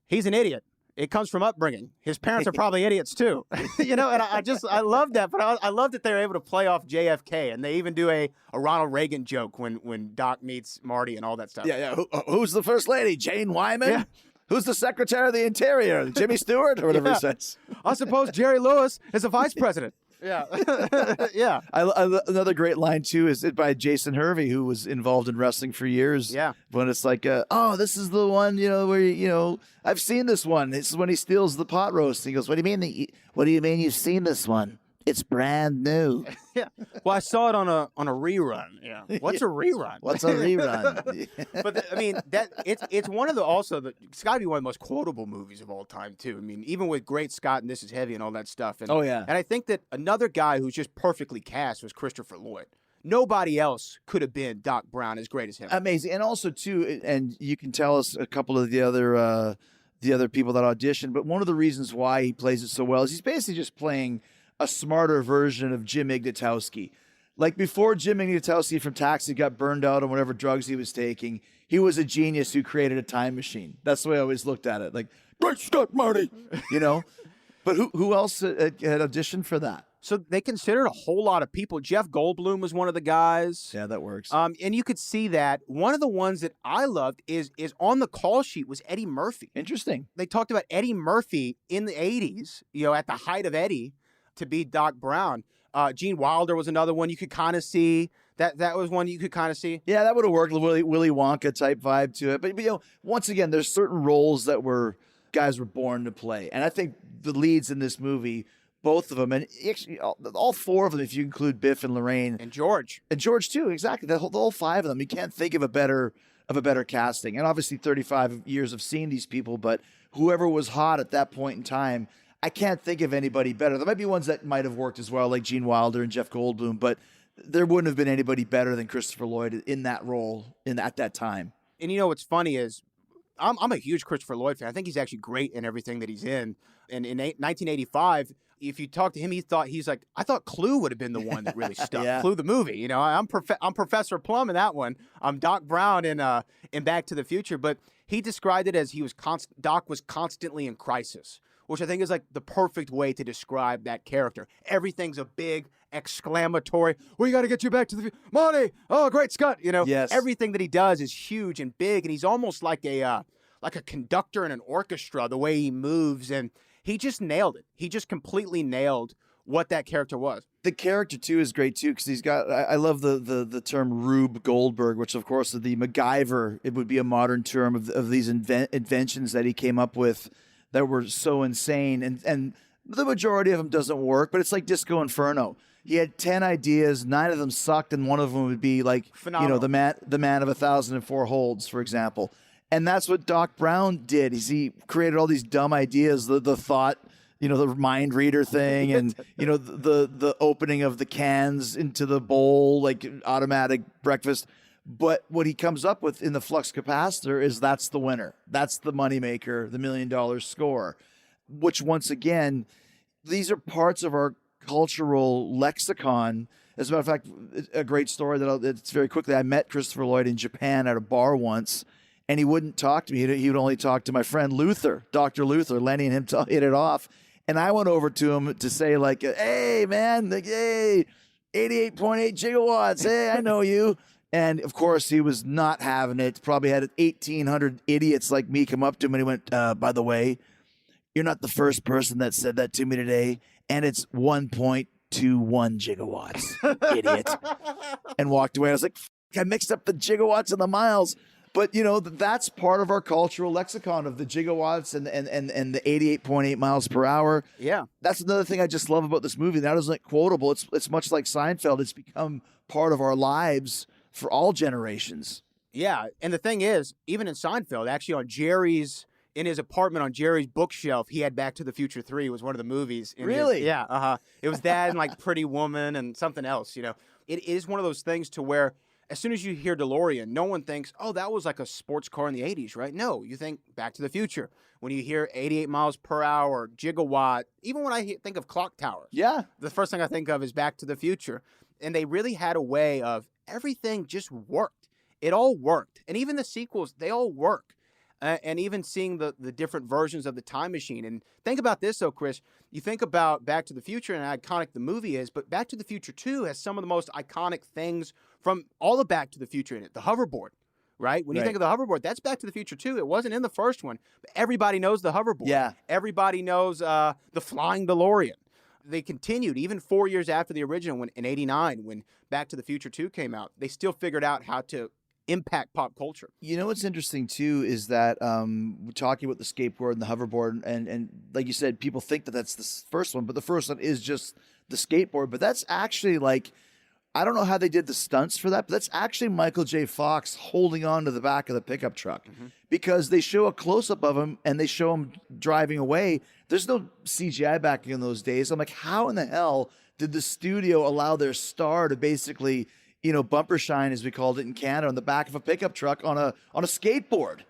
[SPEAKER 8] he's an idiot. It comes from upbringing. His parents are probably idiots too. You know, and I love that, but I love that they're able to play off JFK and they even do a Ronald Reagan joke when Doc meets Marty and all that stuff.
[SPEAKER 5] Yeah. Who's the first lady? Jane Wyman?
[SPEAKER 8] Yeah.
[SPEAKER 5] Who's the Secretary of the Interior? Jimmy Stewart or whatever he says.
[SPEAKER 8] I suppose Jerry Lewis is a vice president. Yeah. Yeah.
[SPEAKER 5] Another great line, too, is by Jason Hervey, who was involved in wrestling for years.
[SPEAKER 8] Yeah.
[SPEAKER 5] When it's like, oh, this is the one, you know, where, you know, I've seen this one. This is when he steals the pot roast. He goes, what do you mean? What do you mean you've seen this one? It's brand new.
[SPEAKER 8] Yeah. Well, I saw it on a rerun. Yeah. What's a rerun?
[SPEAKER 5] What's a rerun?
[SPEAKER 8] But I mean, that it's one of it's got to be one of the most quotable movies of all time too. I mean, even with Great Scott and This Is Heavy and all that stuff. And,
[SPEAKER 5] oh yeah.
[SPEAKER 8] And I think that another guy who's just perfectly cast was Christopher Lloyd. Nobody else could have been Doc Brown as great as him.
[SPEAKER 5] Amazing, and also too, and you can tell us a couple of the the other people that auditioned. But one of the reasons why he plays it so well is he's basically just playing a smarter version of Jim Ignatowski. Like before Jim Ignatowski from Taxi got burned out on whatever drugs he was taking, he was a genius who created a time machine. That's the way I always looked at it. Like, great Scott, Marty, you know? But who else had auditioned for that?
[SPEAKER 8] So they considered a whole lot of people. Jeff Goldblum was one of the guys.
[SPEAKER 5] Yeah, that works.
[SPEAKER 8] And you could see that. One of the ones that I loved is on the call sheet was Eddie Murphy.
[SPEAKER 5] Interesting.
[SPEAKER 8] They talked about Eddie Murphy in the 80s, at the height of Eddie, to be Doc Brown. Gene Wilder was another one you could kind of see. That was one you could kind of see.
[SPEAKER 5] Yeah, that would have worked. Willy Wonka type vibe to it. But once again, there's certain roles that guys were born to play. And I think the leads in this movie, both of them, and actually all four of them, if you include Biff and Lorraine.
[SPEAKER 8] And George.
[SPEAKER 5] And George, too, exactly. The whole five of them. You can't think of a better casting. And obviously 35 years of seeing these people, but whoever was hot at that point in time, I can't think of anybody better. There might be ones that might have worked as well, like Gene Wilder and Jeff Goldblum, but there wouldn't have been anybody better than Christopher Lloyd in that role at that time.
[SPEAKER 8] And what's funny is I'm a huge Christopher Lloyd fan. I think he's actually great in everything that he's in. And in 1985, if you talk to him, I thought Clue would have been the one that really stuck.
[SPEAKER 5] Yeah.
[SPEAKER 8] Clue the movie. I'm Professor Plum in that one. I'm Doc Brown in Back to the Future. But he described it as Doc was constantly in crisis, which I think is like the perfect way to describe that character. Everything's a big exclamatory, we got to get you back to the future. Marty, oh, great Scott.
[SPEAKER 5] Yes.
[SPEAKER 8] Everything that he does is huge and big, and he's almost like a conductor in an orchestra, the way he moves, and he just nailed it. He just completely nailed what that character was.
[SPEAKER 5] The character, too, is great, too, because he's got, I love the term Rube Goldberg, which, of course, is the MacGyver. It would be a modern term of these inventions that he came up with that were so insane, and the majority of them doesn't work, but it's like Disco Inferno. He had 10 ideas, 9 of them sucked, and one of them would be like,
[SPEAKER 8] phenomenal.
[SPEAKER 5] The man of 1,004 holds, for example. And that's what Doc Brown did. He created all these dumb ideas, the thought, the mind reader thing, and the opening of the cans into the bowl, like automatic breakfast. But what he comes up with in the flux capacitor is that's the winner. That's the moneymaker, the $1 million score, which once again, these are parts of our cultural lexicon. As a matter of fact, a great story it's very quickly. I met Christopher Lloyd in Japan at a bar once, and he wouldn't talk to me. He would only talk to my friend Luther, Dr. Luther. Lenny and him hit it off. And I went over to him to say, like, hey, man, hey, 88.8 gigawatts. Hey, I know you. And, of course, he was not having it. Probably had 1,800 idiots like me come up to him, and he went, by the way, you're not the first person that said that to me today, and it's 1.21 gigawatts, idiot. And walked away. I was like, I mixed up the gigawatts and the miles. But, that's part of our cultural lexicon of the gigawatts and the 88.8 miles per hour.
[SPEAKER 8] Yeah.
[SPEAKER 5] That's another thing I just love about this movie. That isn't quotable. It's much like Seinfeld. It's become part of our lives for all generations.
[SPEAKER 8] Yeah. And the thing is, even in Seinfeld, actually in his apartment on Jerry's bookshelf, he had Back to the Future 3. It was one of the movies.
[SPEAKER 5] Really?
[SPEAKER 8] Yeah. Uh-huh. It was that and like Pretty Woman and something else, It is one of those things to where as soon as you hear DeLorean, no one thinks, oh, that was like a sports car in the 80s, right? No, you think Back to the Future. When you hear 88 miles per hour, gigawatt, even when I think of clock towers,
[SPEAKER 5] yeah,
[SPEAKER 8] the first thing I think of is Back to the Future. And they really had a way of everything just worked. It all worked. And even the sequels, they all work. And even seeing the different versions of the time machine. And think about this, though, Chris. You think about Back to the Future and how iconic the movie is, but Back to the Future 2 has some of the most iconic things from all the Back to the Future in it. The hoverboard, right? When you think of the hoverboard, that's Back to the Future 2. It wasn't in the first one, but everybody knows the hoverboard.
[SPEAKER 5] Yeah.
[SPEAKER 8] Everybody knows the flying DeLorean. They continued, even 4 years after the original, in 1989, when Back to the Future 2 came out, they still figured out how to impact pop culture.
[SPEAKER 5] What's interesting too is that we're talking about the skateboard and the hoverboard, and like you said, people think that that's the first one, but the first one is just the skateboard. But that's actually like, I don't know how they did the stunts for that, but that's actually Michael J. Fox holding on to the back of the pickup truck, because they show a close up of him and they show him driving away. There's no CGI back in those days. I'm like, how in the hell did the studio allow their star to basically, bumper shine, as we called it in Canada, on the back of a pickup truck on a skateboard?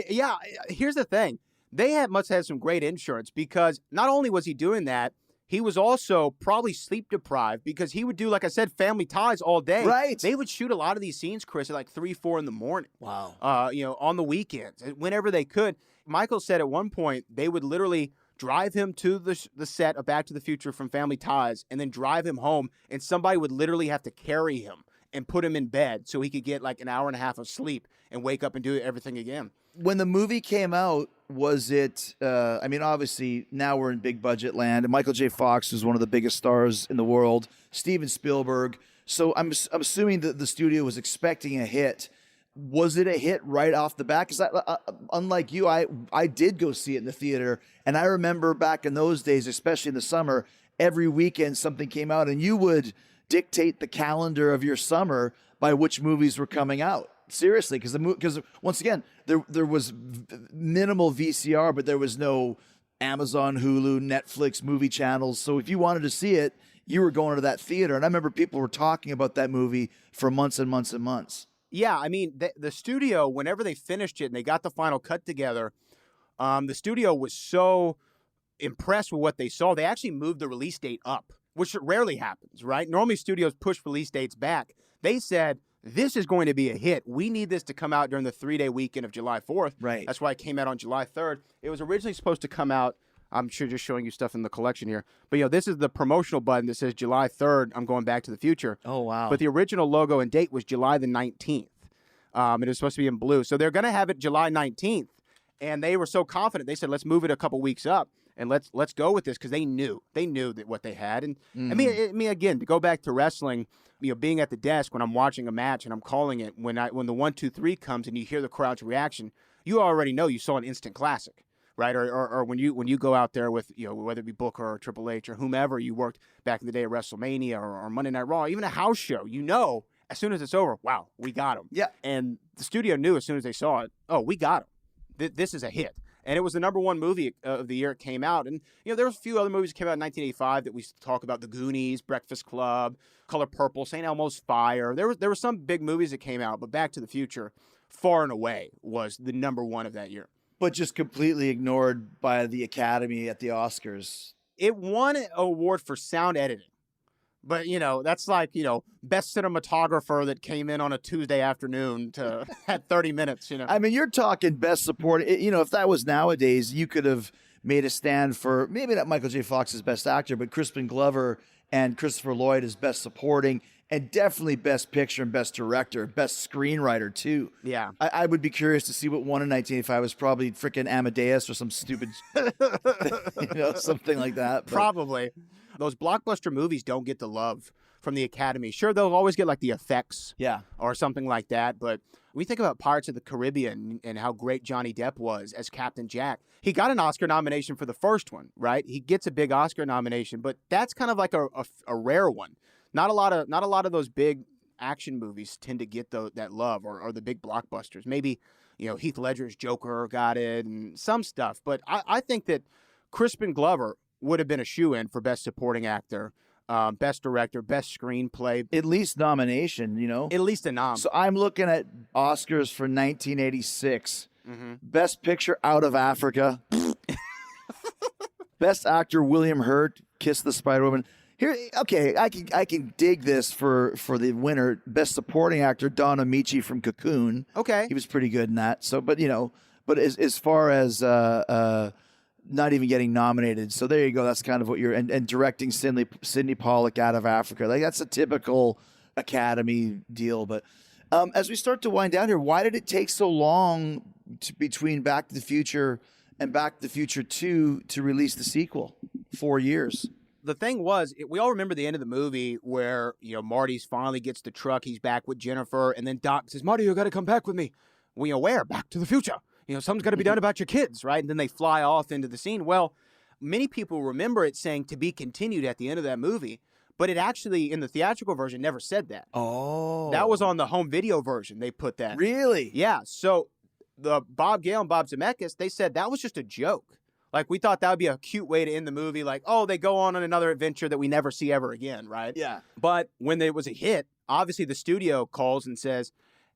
[SPEAKER 8] Yeah, here's the thing. must have had some great insurance, because not only was he doing that, he was also probably sleep deprived, because he would do, like I said, Family Ties all day.
[SPEAKER 5] Right.
[SPEAKER 8] They would shoot a lot of these scenes, Chris, at like 3, 4 in the morning.
[SPEAKER 5] Wow.
[SPEAKER 8] On the weekends, whenever they could. Michael said at one point they would literally drive him to the set of Back to the Future from Family Ties and then drive him home, and somebody would literally have to carry him and put him in bed so he could get like an hour and a half of sleep and wake up and do everything again.
[SPEAKER 5] When the movie came out, was it, I mean, obviously now we're in big budget land, and Michael J. Fox is one of the biggest stars in the world, Steven Spielberg. So I'm assuming that the studio was expecting a hit. Was it a hit right off the bat? Because unlike you, I did go see it in the theater, and I remember back in those days, especially in the summer, every weekend something came out, and you would dictate the calendar of your summer by which movies were coming out. Seriously, because once again, there was minimal VCR, but there was no Amazon, Hulu, Netflix, movie channels. So if you wanted to see it, you were going to that theater. And I remember people were talking about that movie for months and months and months.
[SPEAKER 8] Yeah, I mean, the studio, whenever they finished it and they got the final cut together, the studio was so impressed with what they saw, they actually moved the release date up, which rarely happens, right? Normally studios push release dates back. They said, this is going to be a hit. We need this to come out during the 3-day weekend of July 4th.
[SPEAKER 5] Right.
[SPEAKER 8] That's why it came out on July 3rd. It was originally supposed to come out, I'm sure just showing you stuff in the collection here, but this is the promotional button that says July 3rd, I'm going Back to the Future.
[SPEAKER 5] Oh, wow.
[SPEAKER 8] But the original logo and date was July the 19th. It was supposed to be in blue. So they're going to have it July 19th. And they were so confident. They said, let's move it a couple weeks up and let's go with this, because they knew that what they had. And I mean, again, to go back to wrestling, being at the desk when I'm watching a match and I'm calling it, when the 1, 2, 3 comes and you hear the crowd's reaction, you already know you saw an instant classic, right? Or when you go out there with, whether it be Booker or Triple H or whomever you worked back in the day at WrestleMania or Monday Night Raw, even a house show, as soon as it's over, wow, we got him.
[SPEAKER 5] Yeah.
[SPEAKER 8] And the studio knew as soon as they saw it, oh, we got him. This is a hit. And it was the #1 movie of the year it came out. And, there was a few other movies that came out in 1985 that we talk about: The Goonies, Breakfast Club, Color Purple, St. Elmo's Fire. There were some big movies that came out, but Back to the Future, far and away, was the #1 of that year.
[SPEAKER 5] But just completely ignored by the Academy at the Oscars.
[SPEAKER 8] It won an award for sound editing. But, that's like, best cinematographer that came in on a Tuesday afternoon had 30 minutes,
[SPEAKER 5] I mean, you're talking best support. If that was nowadays, you could have made a stand for maybe not Michael J. Fox as best actor, but Crispin Glover and Christopher Lloyd as best supporting, and definitely best picture and best director, best screenwriter too.
[SPEAKER 8] Yeah.
[SPEAKER 5] I would be curious to see what won in 1985. It was probably freaking Amadeus or some stupid, something like that. But.
[SPEAKER 8] Probably. Those blockbuster movies don't get the love from the Academy. Sure, they'll always get like the effects, or something like that. But when we think about Pirates of the Caribbean and how great Johnny Depp was as Captain Jack, he got an Oscar nomination for the first one, right? He gets a big Oscar nomination, but that's kind of like a rare one. Not a lot of those big action movies tend to get that love, or the big blockbusters. Maybe Heath Ledger's Joker got it and some stuff, but I think that Crispin Glover would have been a shoo-in for Best Supporting Actor, Best Director, Best Screenplay.
[SPEAKER 5] At least nomination,
[SPEAKER 8] At least a nom.
[SPEAKER 5] So I'm looking at Oscars for 1986.
[SPEAKER 8] Mm-hmm.
[SPEAKER 5] Best Picture, Out of Africa. Best Actor, William Hurt, Kiss the Spider-Woman. Here, okay, I can dig this for the winner. Best Supporting Actor, Don Amici from Cocoon.
[SPEAKER 8] Okay.
[SPEAKER 5] He was pretty good in that. So, but as far as not even getting nominated. So there you go. That's kind of what you're and directing Sidney Pollack, Out of Africa. Like that's a typical Academy deal. But as we start to wind down here, why did it take so long between Back to the Future and Back to the Future 2 to release the sequel? 4 years.
[SPEAKER 8] The thing was, we all remember the end of the movie where, Marty's finally gets the truck. He's back with Jennifer. And then Doc says, Marty, you got to come back with me. Well, where? Back to the future. Something's got to be done about your kids, right? And then they fly off into the scene. Well, many people remember it saying to be continued at the end of that movie, but it actually, in the theatrical version, never said that.
[SPEAKER 5] Oh.
[SPEAKER 8] That was on the home video version. They put that.
[SPEAKER 5] Really?
[SPEAKER 8] Yeah. So the Bob Gale and Bob Zemeckis, they said that was just a joke. Like, we thought that would be a cute way to end the movie. Like, oh, they go on another adventure that we never see ever again, right?
[SPEAKER 5] Yeah.
[SPEAKER 8] But when it was a hit, obviously the studio calls and says,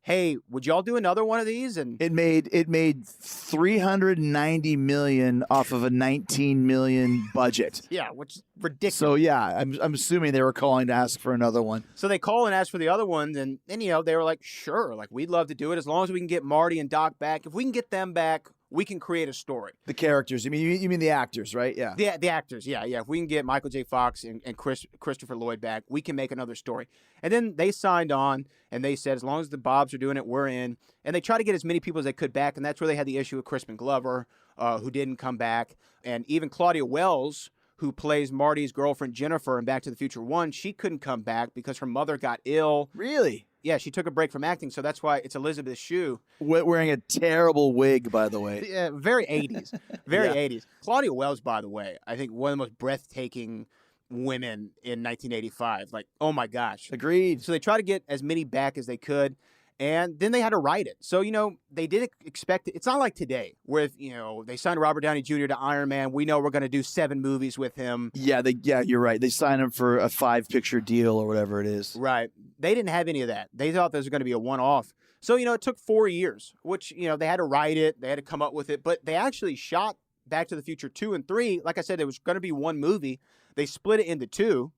[SPEAKER 8] hey, would y'all do another one of these? And
[SPEAKER 5] It made $390 million off of a $19 million budget.
[SPEAKER 8] yeah, which is ridiculous.
[SPEAKER 5] So yeah, I'm assuming they were calling to ask for another one.
[SPEAKER 8] So they call and ask for the other ones, and you know, they were like, sure, like we'd love to do it as long as we can get Marty and Doc back. If we can get them back, we can create a story.
[SPEAKER 5] The characters. You mean the actors, right? Yeah.
[SPEAKER 8] The actors, yeah. If we can get Michael J. Fox and Christopher Lloyd back, we can make another story. And then they signed on, and they said, as long as the Bobs are doing it, we're in. And they tried to get as many people as they could back, and that's where they had the issue with Crispin Glover, who didn't come back. And even Claudia Wells, who plays Marty's girlfriend Jennifer in Back to the Future 1, she couldn't come back because her mother got ill.
[SPEAKER 5] Really?
[SPEAKER 8] Yeah, she took a break from acting, so that's why it's Elizabeth Shue.
[SPEAKER 5] Wearing a terrible wig, by the way.
[SPEAKER 8] Yeah, very 80s. Very
[SPEAKER 5] Yeah.
[SPEAKER 8] 80s. Claudia Wells, by the way, I think one of the most breathtaking women in 1985. Like, oh my gosh.
[SPEAKER 5] Agreed.
[SPEAKER 8] So they tried to get as many back as they could, and then they had to write it. So, you know, they didn't expect it. It's not like today where, you know, they signed Robert Downey Jr. to Iron Man. We know we're going to do 7 movies with him.
[SPEAKER 5] Yeah, you're right. They signed him for a 5-picture deal or whatever it is.
[SPEAKER 8] Right. They didn't have any of that. They thought this was going to be a one-off. So, you know, it took 4 years, which, you know, they had to write it. They had to come up with it. But they actually shot Back to the Future 2 and 3. Like I said, it was going to be one movie. They split it into 2,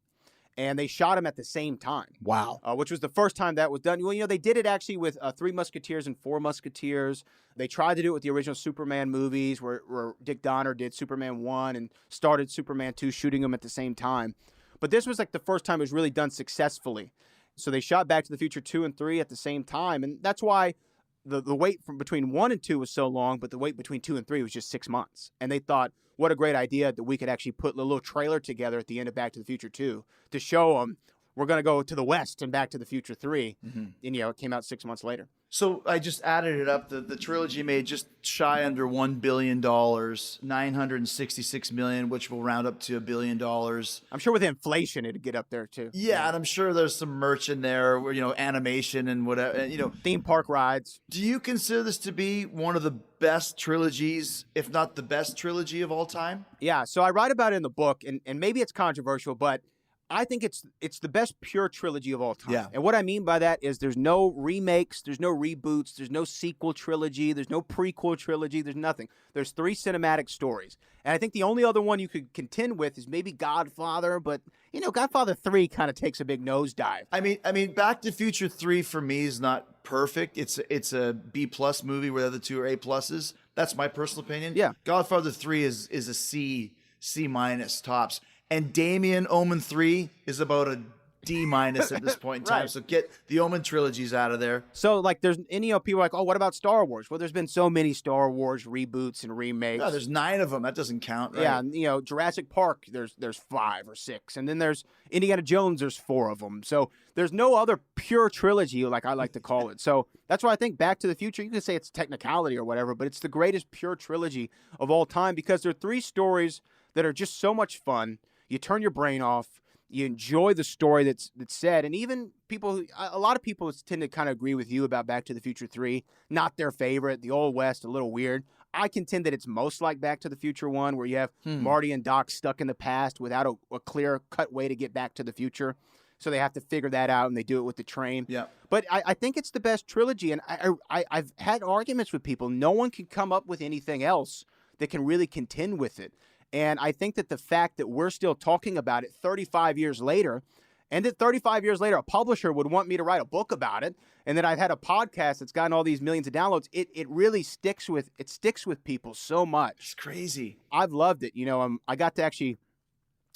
[SPEAKER 8] and they shot them at the same time.
[SPEAKER 5] Wow.
[SPEAKER 8] Which was the first time that was done. Well, you know, they did it actually with 3 Musketeers and 4 Musketeers. They tried to do it with the original Superman movies where Dick Donner did Superman 1 and started Superman 2, shooting them at the same time. But this was like the first time it was really done successfully. So they shot Back to the Future 2 and 3 at the same time. And that's why the wait from between 1 and 2 was so long, but the wait between 2 and 3 was just 6 months. And they thought, what a great idea that we could actually put a little trailer together at the end of Back to the Future 2 to show them we're going to go to the West and Back to the Future 3. Mm-hmm. And, you know, it came out 6 months later.
[SPEAKER 5] So I just added it up. The trilogy made just shy under $1 billion, $966 million, which will round up to $1 billion.
[SPEAKER 8] I'm sure with inflation it'd get up there too.
[SPEAKER 5] Yeah, and I'm sure there's some merch in there, you know, animation and whatever, you know.
[SPEAKER 8] Theme park rides.
[SPEAKER 5] Do you consider this to be one of the best trilogies, if not the best trilogy of all time?
[SPEAKER 8] Yeah, so I write about it in the book, and maybe it's controversial, but I think it's the best pure trilogy of all time.
[SPEAKER 5] Yeah.
[SPEAKER 8] And what I mean by that is there's no remakes, there's no reboots, there's no sequel trilogy, there's no prequel trilogy, there's nothing. There's 3 cinematic stories. And I think the only other one you could contend with is maybe Godfather, but, you know, Godfather 3 kind of takes a big nosedive.
[SPEAKER 5] I mean, Back to the Future 3 for me is not perfect. It's a B+ movie where the other 2 are A+. That's my personal opinion.
[SPEAKER 8] Yeah.
[SPEAKER 5] Godfather 3 is a C- tops. And Damien Omen 3 is about a D- at this point in time.
[SPEAKER 8] Right.
[SPEAKER 5] So get the Omen trilogies out of there.
[SPEAKER 8] So, like, there's, and, you know, people are like, oh, what about Star Wars? Well, there's been so many Star Wars reboots and remakes.
[SPEAKER 5] No, there's 9 of them. That doesn't count, right?
[SPEAKER 8] Yeah, and, you know, Jurassic Park, there's 5 or 6. And then there's Indiana Jones, there's 4 of them. So there's no other pure trilogy, like I like to call it. So that's why I think Back to the Future, you can say it's technicality or whatever, but it's the greatest pure trilogy of all time because there are 3 stories that are just so much fun. You turn your brain off. You enjoy the story that's said. And even a lot of people tend to kind of agree with you about Back to the Future 3. Not their favorite. The Old West, a little weird. I contend that it's most like Back to the Future 1, where you have Marty and Doc stuck in the past without a clear-cut way to get back to the future. So they have to figure that out, and they do it with the train.
[SPEAKER 5] Yeah.
[SPEAKER 8] But I think it's the best trilogy. And I've had arguments with people. No one can come up with anything else that can really contend with it. And I think that the fact that we're still talking about it 35 years later, and that 35 years later, a publisher would want me to write a book about it, and that I've had a podcast that's gotten all these millions of downloads, it really sticks with people so much.
[SPEAKER 5] It's crazy.
[SPEAKER 8] I've loved it. You know, I got to actually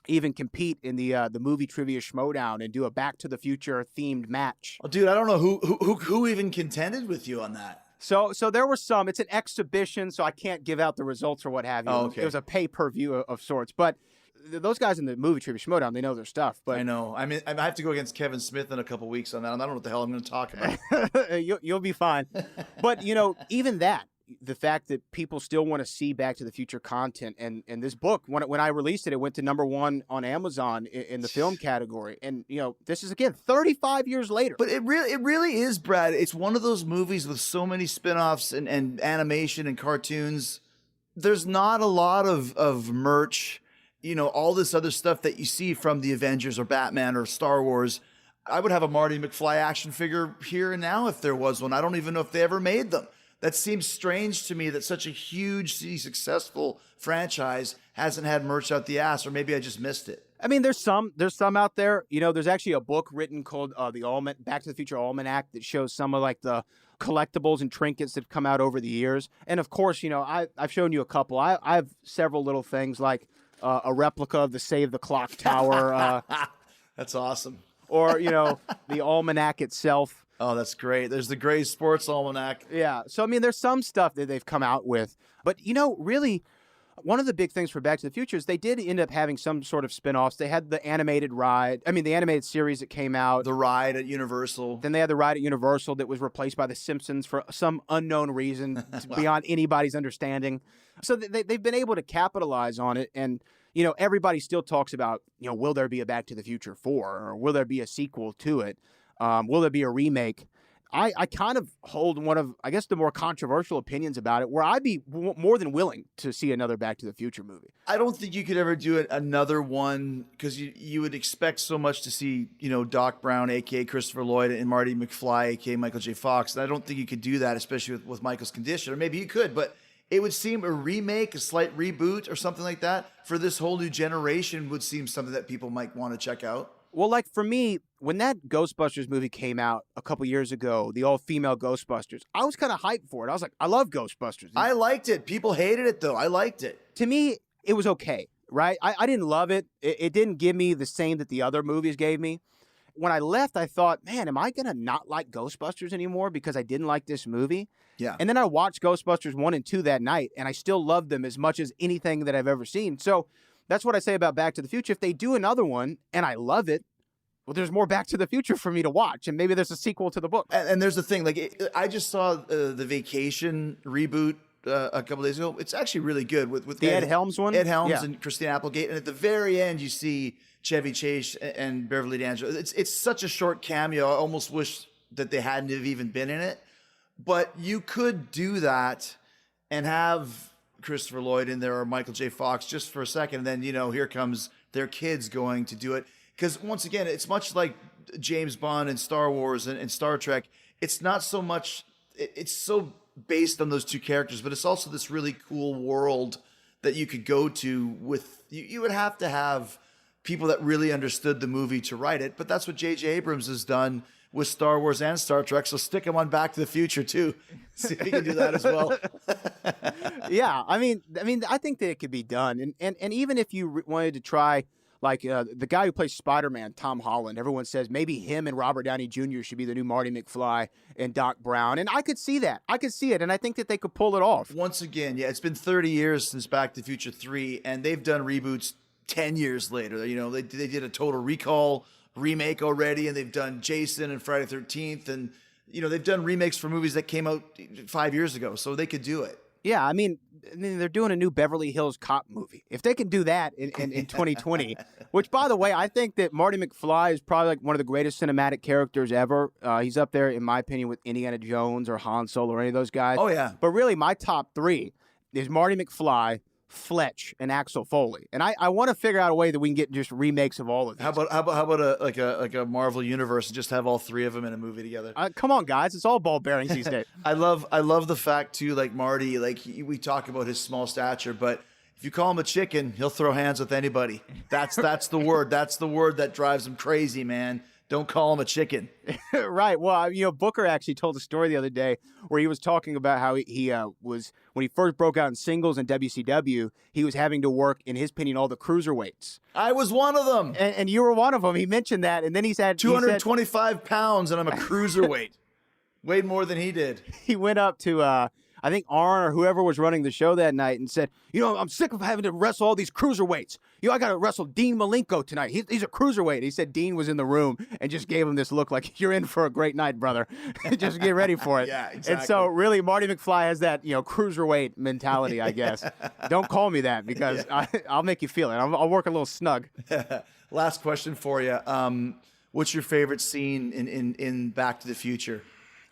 [SPEAKER 8] even compete in the movie trivia Schmodown and do a Back to the Future themed match.
[SPEAKER 5] Oh, dude, I don't know who even contended with you on that.
[SPEAKER 8] So there were some. It's an exhibition, so I can't give out the results or what have you.
[SPEAKER 5] Oh, okay.
[SPEAKER 8] It was a pay-per-view of sorts. But those guys in the movie trivia Schmodown, they know their stuff. But
[SPEAKER 5] I know. I mean, I have to go against Kevin Smith in a couple weeks on that, and I don't know what the hell I'm going to talk about.
[SPEAKER 8] You'll be fine. But, you know, even that, the fact that people still want to see Back to the Future content, and this book, when I released it, it went to #1 on Amazon in the film category. And, you know, this is, again, 35 years later.
[SPEAKER 5] But it really is, Brad. It's one of those movies with so many spin-offs and animation and cartoons. There's not a lot of merch, you know, all this other stuff that you see from the Avengers or Batman or Star Wars. I would have a Marty McFly action figure here and now if there was one. I don't even know if they ever made them. That seems strange to me that such a hugely successful franchise hasn't had merch out the ass, or maybe I just missed it.
[SPEAKER 8] I mean, there's some out there. You know, there's actually a book written called the Back to the Future Almanac that shows some of like the collectibles and trinkets that have come out over the years. And of course, you know, I've shown you a couple. I have several little things like a replica of the Save the Clock Tower.
[SPEAKER 5] That's awesome.
[SPEAKER 8] Or, you know, the almanac itself.
[SPEAKER 5] Oh, that's great. There's the Gray Sports Almanac.
[SPEAKER 8] Yeah. So, I mean, there's some stuff that they've come out with. But, you know, really, one of the big things for Back to the Future is they did end up having some sort of spin-offs. They had the animated the animated series that came out.
[SPEAKER 5] The ride at Universal.
[SPEAKER 8] Then they had the ride at Universal that was replaced by The Simpsons for some unknown reason beyond anybody's understanding. So they've been able to capitalize on it. And, you know, everybody still talks about, you know, will there be a Back to the Future 4? Or will there be a sequel to it? Will there be a remake? I kind of hold one of, I guess, the more controversial opinions about it, where I'd be more than willing to see another Back to the Future movie.
[SPEAKER 5] I don't think you could ever do another one because you would expect so much to see, you know, Doc Brown, a.k.a. Christopher Lloyd, and Marty McFly, a.k.a. Michael J. Fox. And I don't think you could do that, especially with Michael's condition. Or maybe you could, but it would seem a remake, a slight reboot or something like that for this whole new generation would seem something that people might want to check out.
[SPEAKER 8] Well, like for me, when that Ghostbusters movie came out a couple years ago, the all-female Ghostbusters, I was kind of hyped for it. I was like, I love Ghostbusters.
[SPEAKER 5] I liked it. People hated it, though. I liked it.
[SPEAKER 8] To me, it was okay, right? I didn't love it. It didn't give me the same that the other movies gave me. When I left, I thought, man, am I going to not like Ghostbusters anymore because I didn't like this movie?
[SPEAKER 5] Yeah.
[SPEAKER 8] And then I watched Ghostbusters 1 and 2 that night, and I still loved them as much as anything that I've ever seen. So that's what I say about Back to the Future. If they do another one and I love it, well, there's more Back to the Future for me to watch, and maybe there's a sequel to the book.
[SPEAKER 5] And there's the thing, like I just saw the Vacation reboot a couple days ago. It's actually really good with
[SPEAKER 8] the Ed Helms one.
[SPEAKER 5] Ed Helms
[SPEAKER 8] Yeah.
[SPEAKER 5] and Christina Applegate, and at the very end, you see Chevy Chase and Beverly D'Angelo. It's such a short cameo. I almost wish that they hadn't have even been in it, but you could do that and have Christopher Lloyd in there or Michael J. Fox just for a second, and then here comes their kids going to do it. Because once again, it's much like James Bond and Star Wars and Star Trek. It's not so much, it's so based on those two characters, but it's also this really cool world that you could go to with, you would have to have people that really understood the movie to write it. But that's what J.J. Abrams has done with Star Wars and Star Trek. So stick him on Back to the Future too. See if he can do that as well.
[SPEAKER 8] Yeah. I mean, I think that it could be done. And even if you wanted to try, like the guy who plays Spider-Man, Tom Holland, everyone says maybe him and Robert Downey Jr. should be the new Marty McFly and Doc Brown. And I could see that. I could see it. And I think that they could pull it off.
[SPEAKER 5] Once again, yeah, it's been 30 years since Back to the Future 3, and they've done reboots 10 years later. They did a Total Recall remake already, and they've done Jason and Friday the 13th. And, they've done remakes for movies that came out 5 years ago, so they could do it.
[SPEAKER 8] Yeah, I mean, they're doing a new Beverly Hills Cop movie. If they can do that in 2020, which, by the way, I think that Marty McFly is probably like one of the greatest cinematic characters ever. He's up there, in my opinion, with Indiana Jones or Han Solo or any of those guys.
[SPEAKER 5] Oh, yeah.
[SPEAKER 8] But really, my top three is Marty McFly, Fletch, and Axel Foley. And I want to figure out a way that we can get just remakes of all of these.
[SPEAKER 5] How about a Marvel universe and just have all three of them in a movie together?
[SPEAKER 8] Come on, guys. It's all ball bearings these days.
[SPEAKER 5] I love the fact, too, like Marty, we talk about his small stature, but if you call him a chicken, he'll throw hands with anybody. That's the word. That's the word that drives him crazy, man. Don't call him a chicken.
[SPEAKER 8] Right. Well, Booker actually told a story the other day where he was talking about how he was, when he first broke out in singles in WCW, he was having to work, in his opinion, all the cruiserweights.
[SPEAKER 5] I was one of them.
[SPEAKER 8] And you were one of them. He mentioned that. And then he said
[SPEAKER 5] 225 pounds, and I'm a cruiserweight. Weighed more than he did.
[SPEAKER 8] He went up to I think Arn or whoever was running the show that night and said, I'm sick of having to wrestle all these cruiserweights. I got to wrestle Dean Malenko tonight. He's a cruiserweight. He said Dean was in the room and just gave him this look like, you're in for a great night, brother. Just get ready for it.
[SPEAKER 5] Yeah, exactly.
[SPEAKER 8] And so really Marty McFly has that, cruiserweight mentality, I guess. Don't call me that because I'll make you feel it. I'll work a little snug.
[SPEAKER 5] Last question for you. What's your favorite scene in Back to the Future?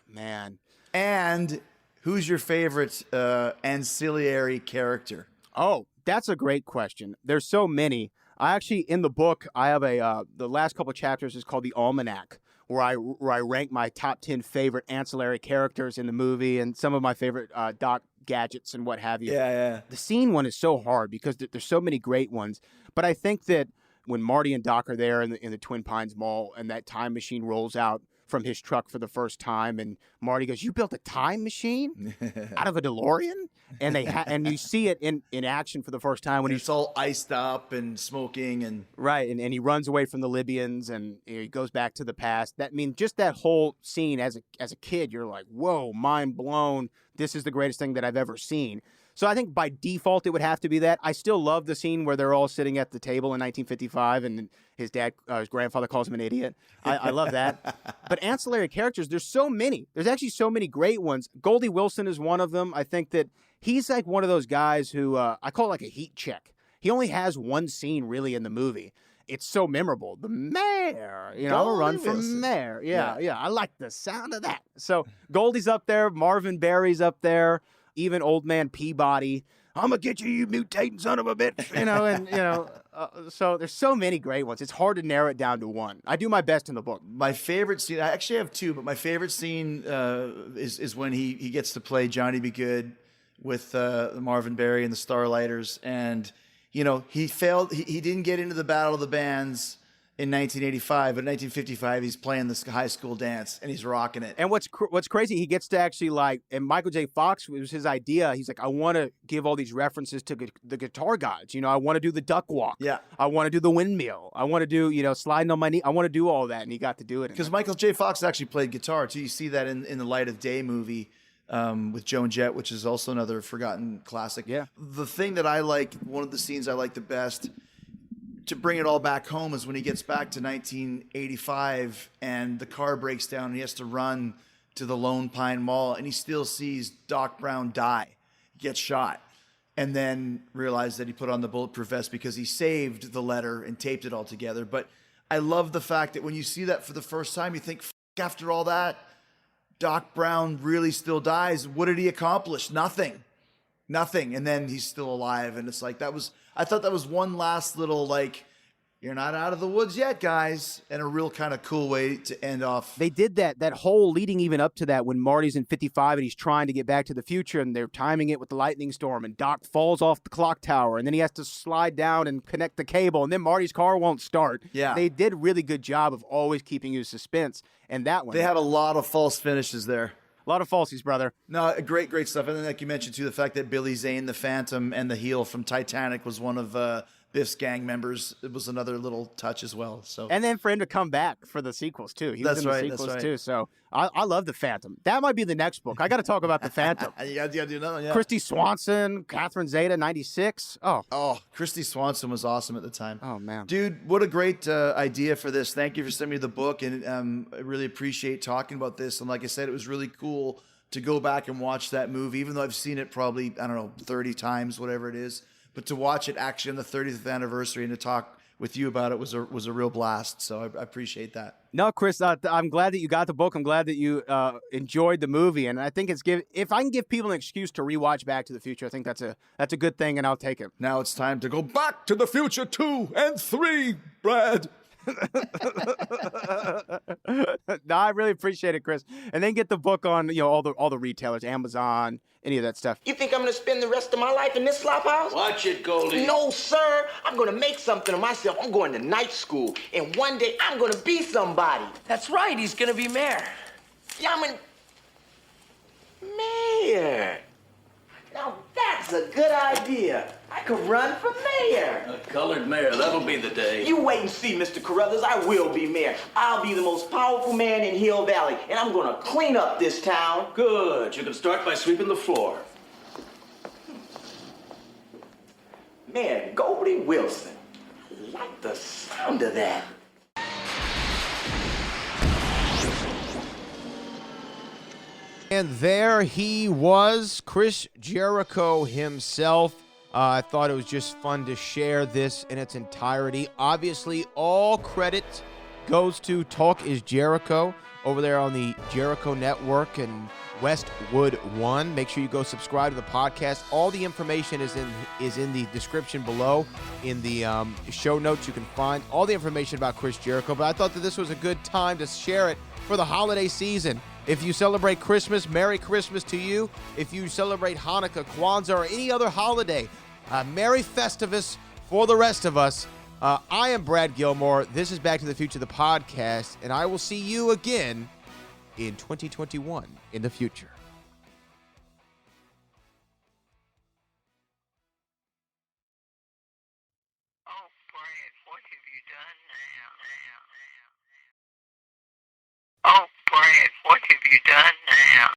[SPEAKER 8] Man.
[SPEAKER 5] And who's your favorite ancillary character?
[SPEAKER 8] Oh, that's a great question. There's so many. I actually, in the book, I have the last couple of chapters is called the Almanac, where I rank my top 10 favorite ancillary characters in the movie and some of my favorite Doc gadgets and what have you.
[SPEAKER 5] Yeah.
[SPEAKER 8] The scene one is so hard because there's so many great ones. But I think that when Marty and Doc are there in the Twin Pines Mall and that time machine rolls out from his truck for the first time, and Marty goes, "You built a time machine out of a DeLorean?" And and you see it in action for the first time when
[SPEAKER 5] he's all iced up and smoking and
[SPEAKER 8] right, and he runs away from the Libyans and he goes back to the past. Just that whole scene as a kid, you're like, "Whoa, mind blown! This is the greatest thing that I've ever seen." So I think by default it would have to be that. I still love the scene where they're all sitting at the table in 1955 and his grandfather calls him an idiot. I love that. But ancillary characters, there's so many. There's actually so many great ones. Goldie Wilson is one of them. I think that he's like one of those guys who I call it like a heat check. He only has one scene really in the movie. It's so memorable. The mayor, I'm a run for mayor. Yeah. I like the sound of that. So Goldie's up there. Marvin Berry's up there. Even Old Man Peabody, "I'm gonna get you, you mutating son of a bitch," so there's so many great ones. It's hard to narrow it down to one. I do my best in the book.
[SPEAKER 5] My favorite scene, I actually have two, but my favorite scene is when he gets to play Johnny Be Good with Marvin Berry and the Starlighters, and he failed. He didn't get into the Battle of the Bands in 1985, but in 1955, he's playing this high school dance, and he's rocking it.
[SPEAKER 8] And what's crazy, he gets to actually and Michael J. Fox, it was his idea. He's like, I want to give all these references to the guitar gods. I want to do the duck walk.
[SPEAKER 5] Yeah.
[SPEAKER 8] I want to do the windmill. I want to do, sliding on my knee. I want to do all that, and he got to do it.
[SPEAKER 5] Because Michael J. Fox actually played guitar, too. You see that in the Light of Day movie with Joan Jett, which is also another forgotten classic.
[SPEAKER 8] Yeah.
[SPEAKER 5] The thing that I like, one of the scenes I like the best, to bring it all back home, is when he gets back to 1985 and the car breaks down and he has to run to the Lone Pine Mall and he still sees Doc Brown die, gets shot, and then realizes that he put on the bulletproof vest because he saved the letter and taped it all together. But I love the fact that when you see that for the first time, you think, after all that, Doc Brown really still dies. What did he accomplish? Nothing. And then he's still alive. And it's like, I thought that was one last little, you're not out of the woods yet, guys. And a real kind of cool way to end off.
[SPEAKER 8] They did that whole leading even up to that when Marty's in 55 and he's trying to get back to the future and they're timing it with the lightning storm and Doc falls off the clock tower and then he has to slide down and connect the cable and then Marty's car won't start.
[SPEAKER 5] Yeah.
[SPEAKER 8] They did a really good job of always keeping you in suspense. And that one.
[SPEAKER 5] They had a lot of false finishes there.
[SPEAKER 8] A lot of falsies, brother.
[SPEAKER 5] No, great stuff. And then, like you mentioned, too, the fact that Billy Zane, the Phantom, and the heel from Titanic was one of Biff's gang members. It was another little touch as well. So,
[SPEAKER 8] and then for him to come back for the sequels, too. He was in the sequels, too. So I love the Phantom. That might be the next book. I got to talk about the Phantom.
[SPEAKER 5] You got to do another one, yeah.
[SPEAKER 8] Christy Swanson, Catherine Zeta, 96.
[SPEAKER 5] Oh, Christy Swanson was awesome at the time.
[SPEAKER 8] Oh, man.
[SPEAKER 5] Dude, what a great idea for this. Thank you for sending me the book, and I really appreciate talking about this. And like I said, it was really cool to go back and watch that movie, even though I've seen it probably, 30 times, whatever it is. But to watch it actually on the 30th anniversary and to talk with you about it was a real blast. So I appreciate that.
[SPEAKER 8] No, Chris, I'm glad that you got the book. I'm glad that you enjoyed the movie. And I think if I can give people an excuse to rewatch Back to the Future, I think that's a good thing, and I'll take it.
[SPEAKER 5] Now it's time to go Back to the Future 2 and 3, Brad.
[SPEAKER 8] No, I really appreciate it, Chris. And then get the book on all the retailers, Amazon, any of that stuff.
[SPEAKER 10] You think I'm gonna spend the rest of my life in this slop house?
[SPEAKER 9] Watch it, Goldie.
[SPEAKER 10] No, sir. I'm gonna make something of myself. I'm going to night school, and one day I'm gonna be somebody.
[SPEAKER 2] That's right, he's gonna be mayor.
[SPEAKER 10] Yeah, I'm mayor. Now that's a good idea. I could run for mayor.
[SPEAKER 9] A colored mayor, that'll be the day.
[SPEAKER 10] You wait and see, Mr. Carruthers. I will be mayor. I'll be the most powerful man in Hill Valley, and I'm gonna clean up this town.
[SPEAKER 9] Good. You can start by sweeping the floor.
[SPEAKER 10] Mayor Goldie Wilson. I like the sound of that.
[SPEAKER 4] And there he was, Chris Jericho himself. I thought it was just fun to share this in its entirety. Obviously, all credit goes to Talk is Jericho over there on the Jericho Network. And Westwood 1. Make sure you go subscribe to the podcast. All the information is in the description below. In the show notes, you can find all the information about Chris Jericho. But I thought that this was a good time to share it for the holiday season. If you celebrate Christmas, Merry Christmas to you. If you celebrate Hanukkah, Kwanzaa, or any other holiday, Merry Festivus for the rest of us. I am Brad Gilmore. This is Back to the Future, the podcast, and I will see you again in 2021 in the future.
[SPEAKER 11] Oh, Brad, what have you done now? Oh, Brad, what have you done now?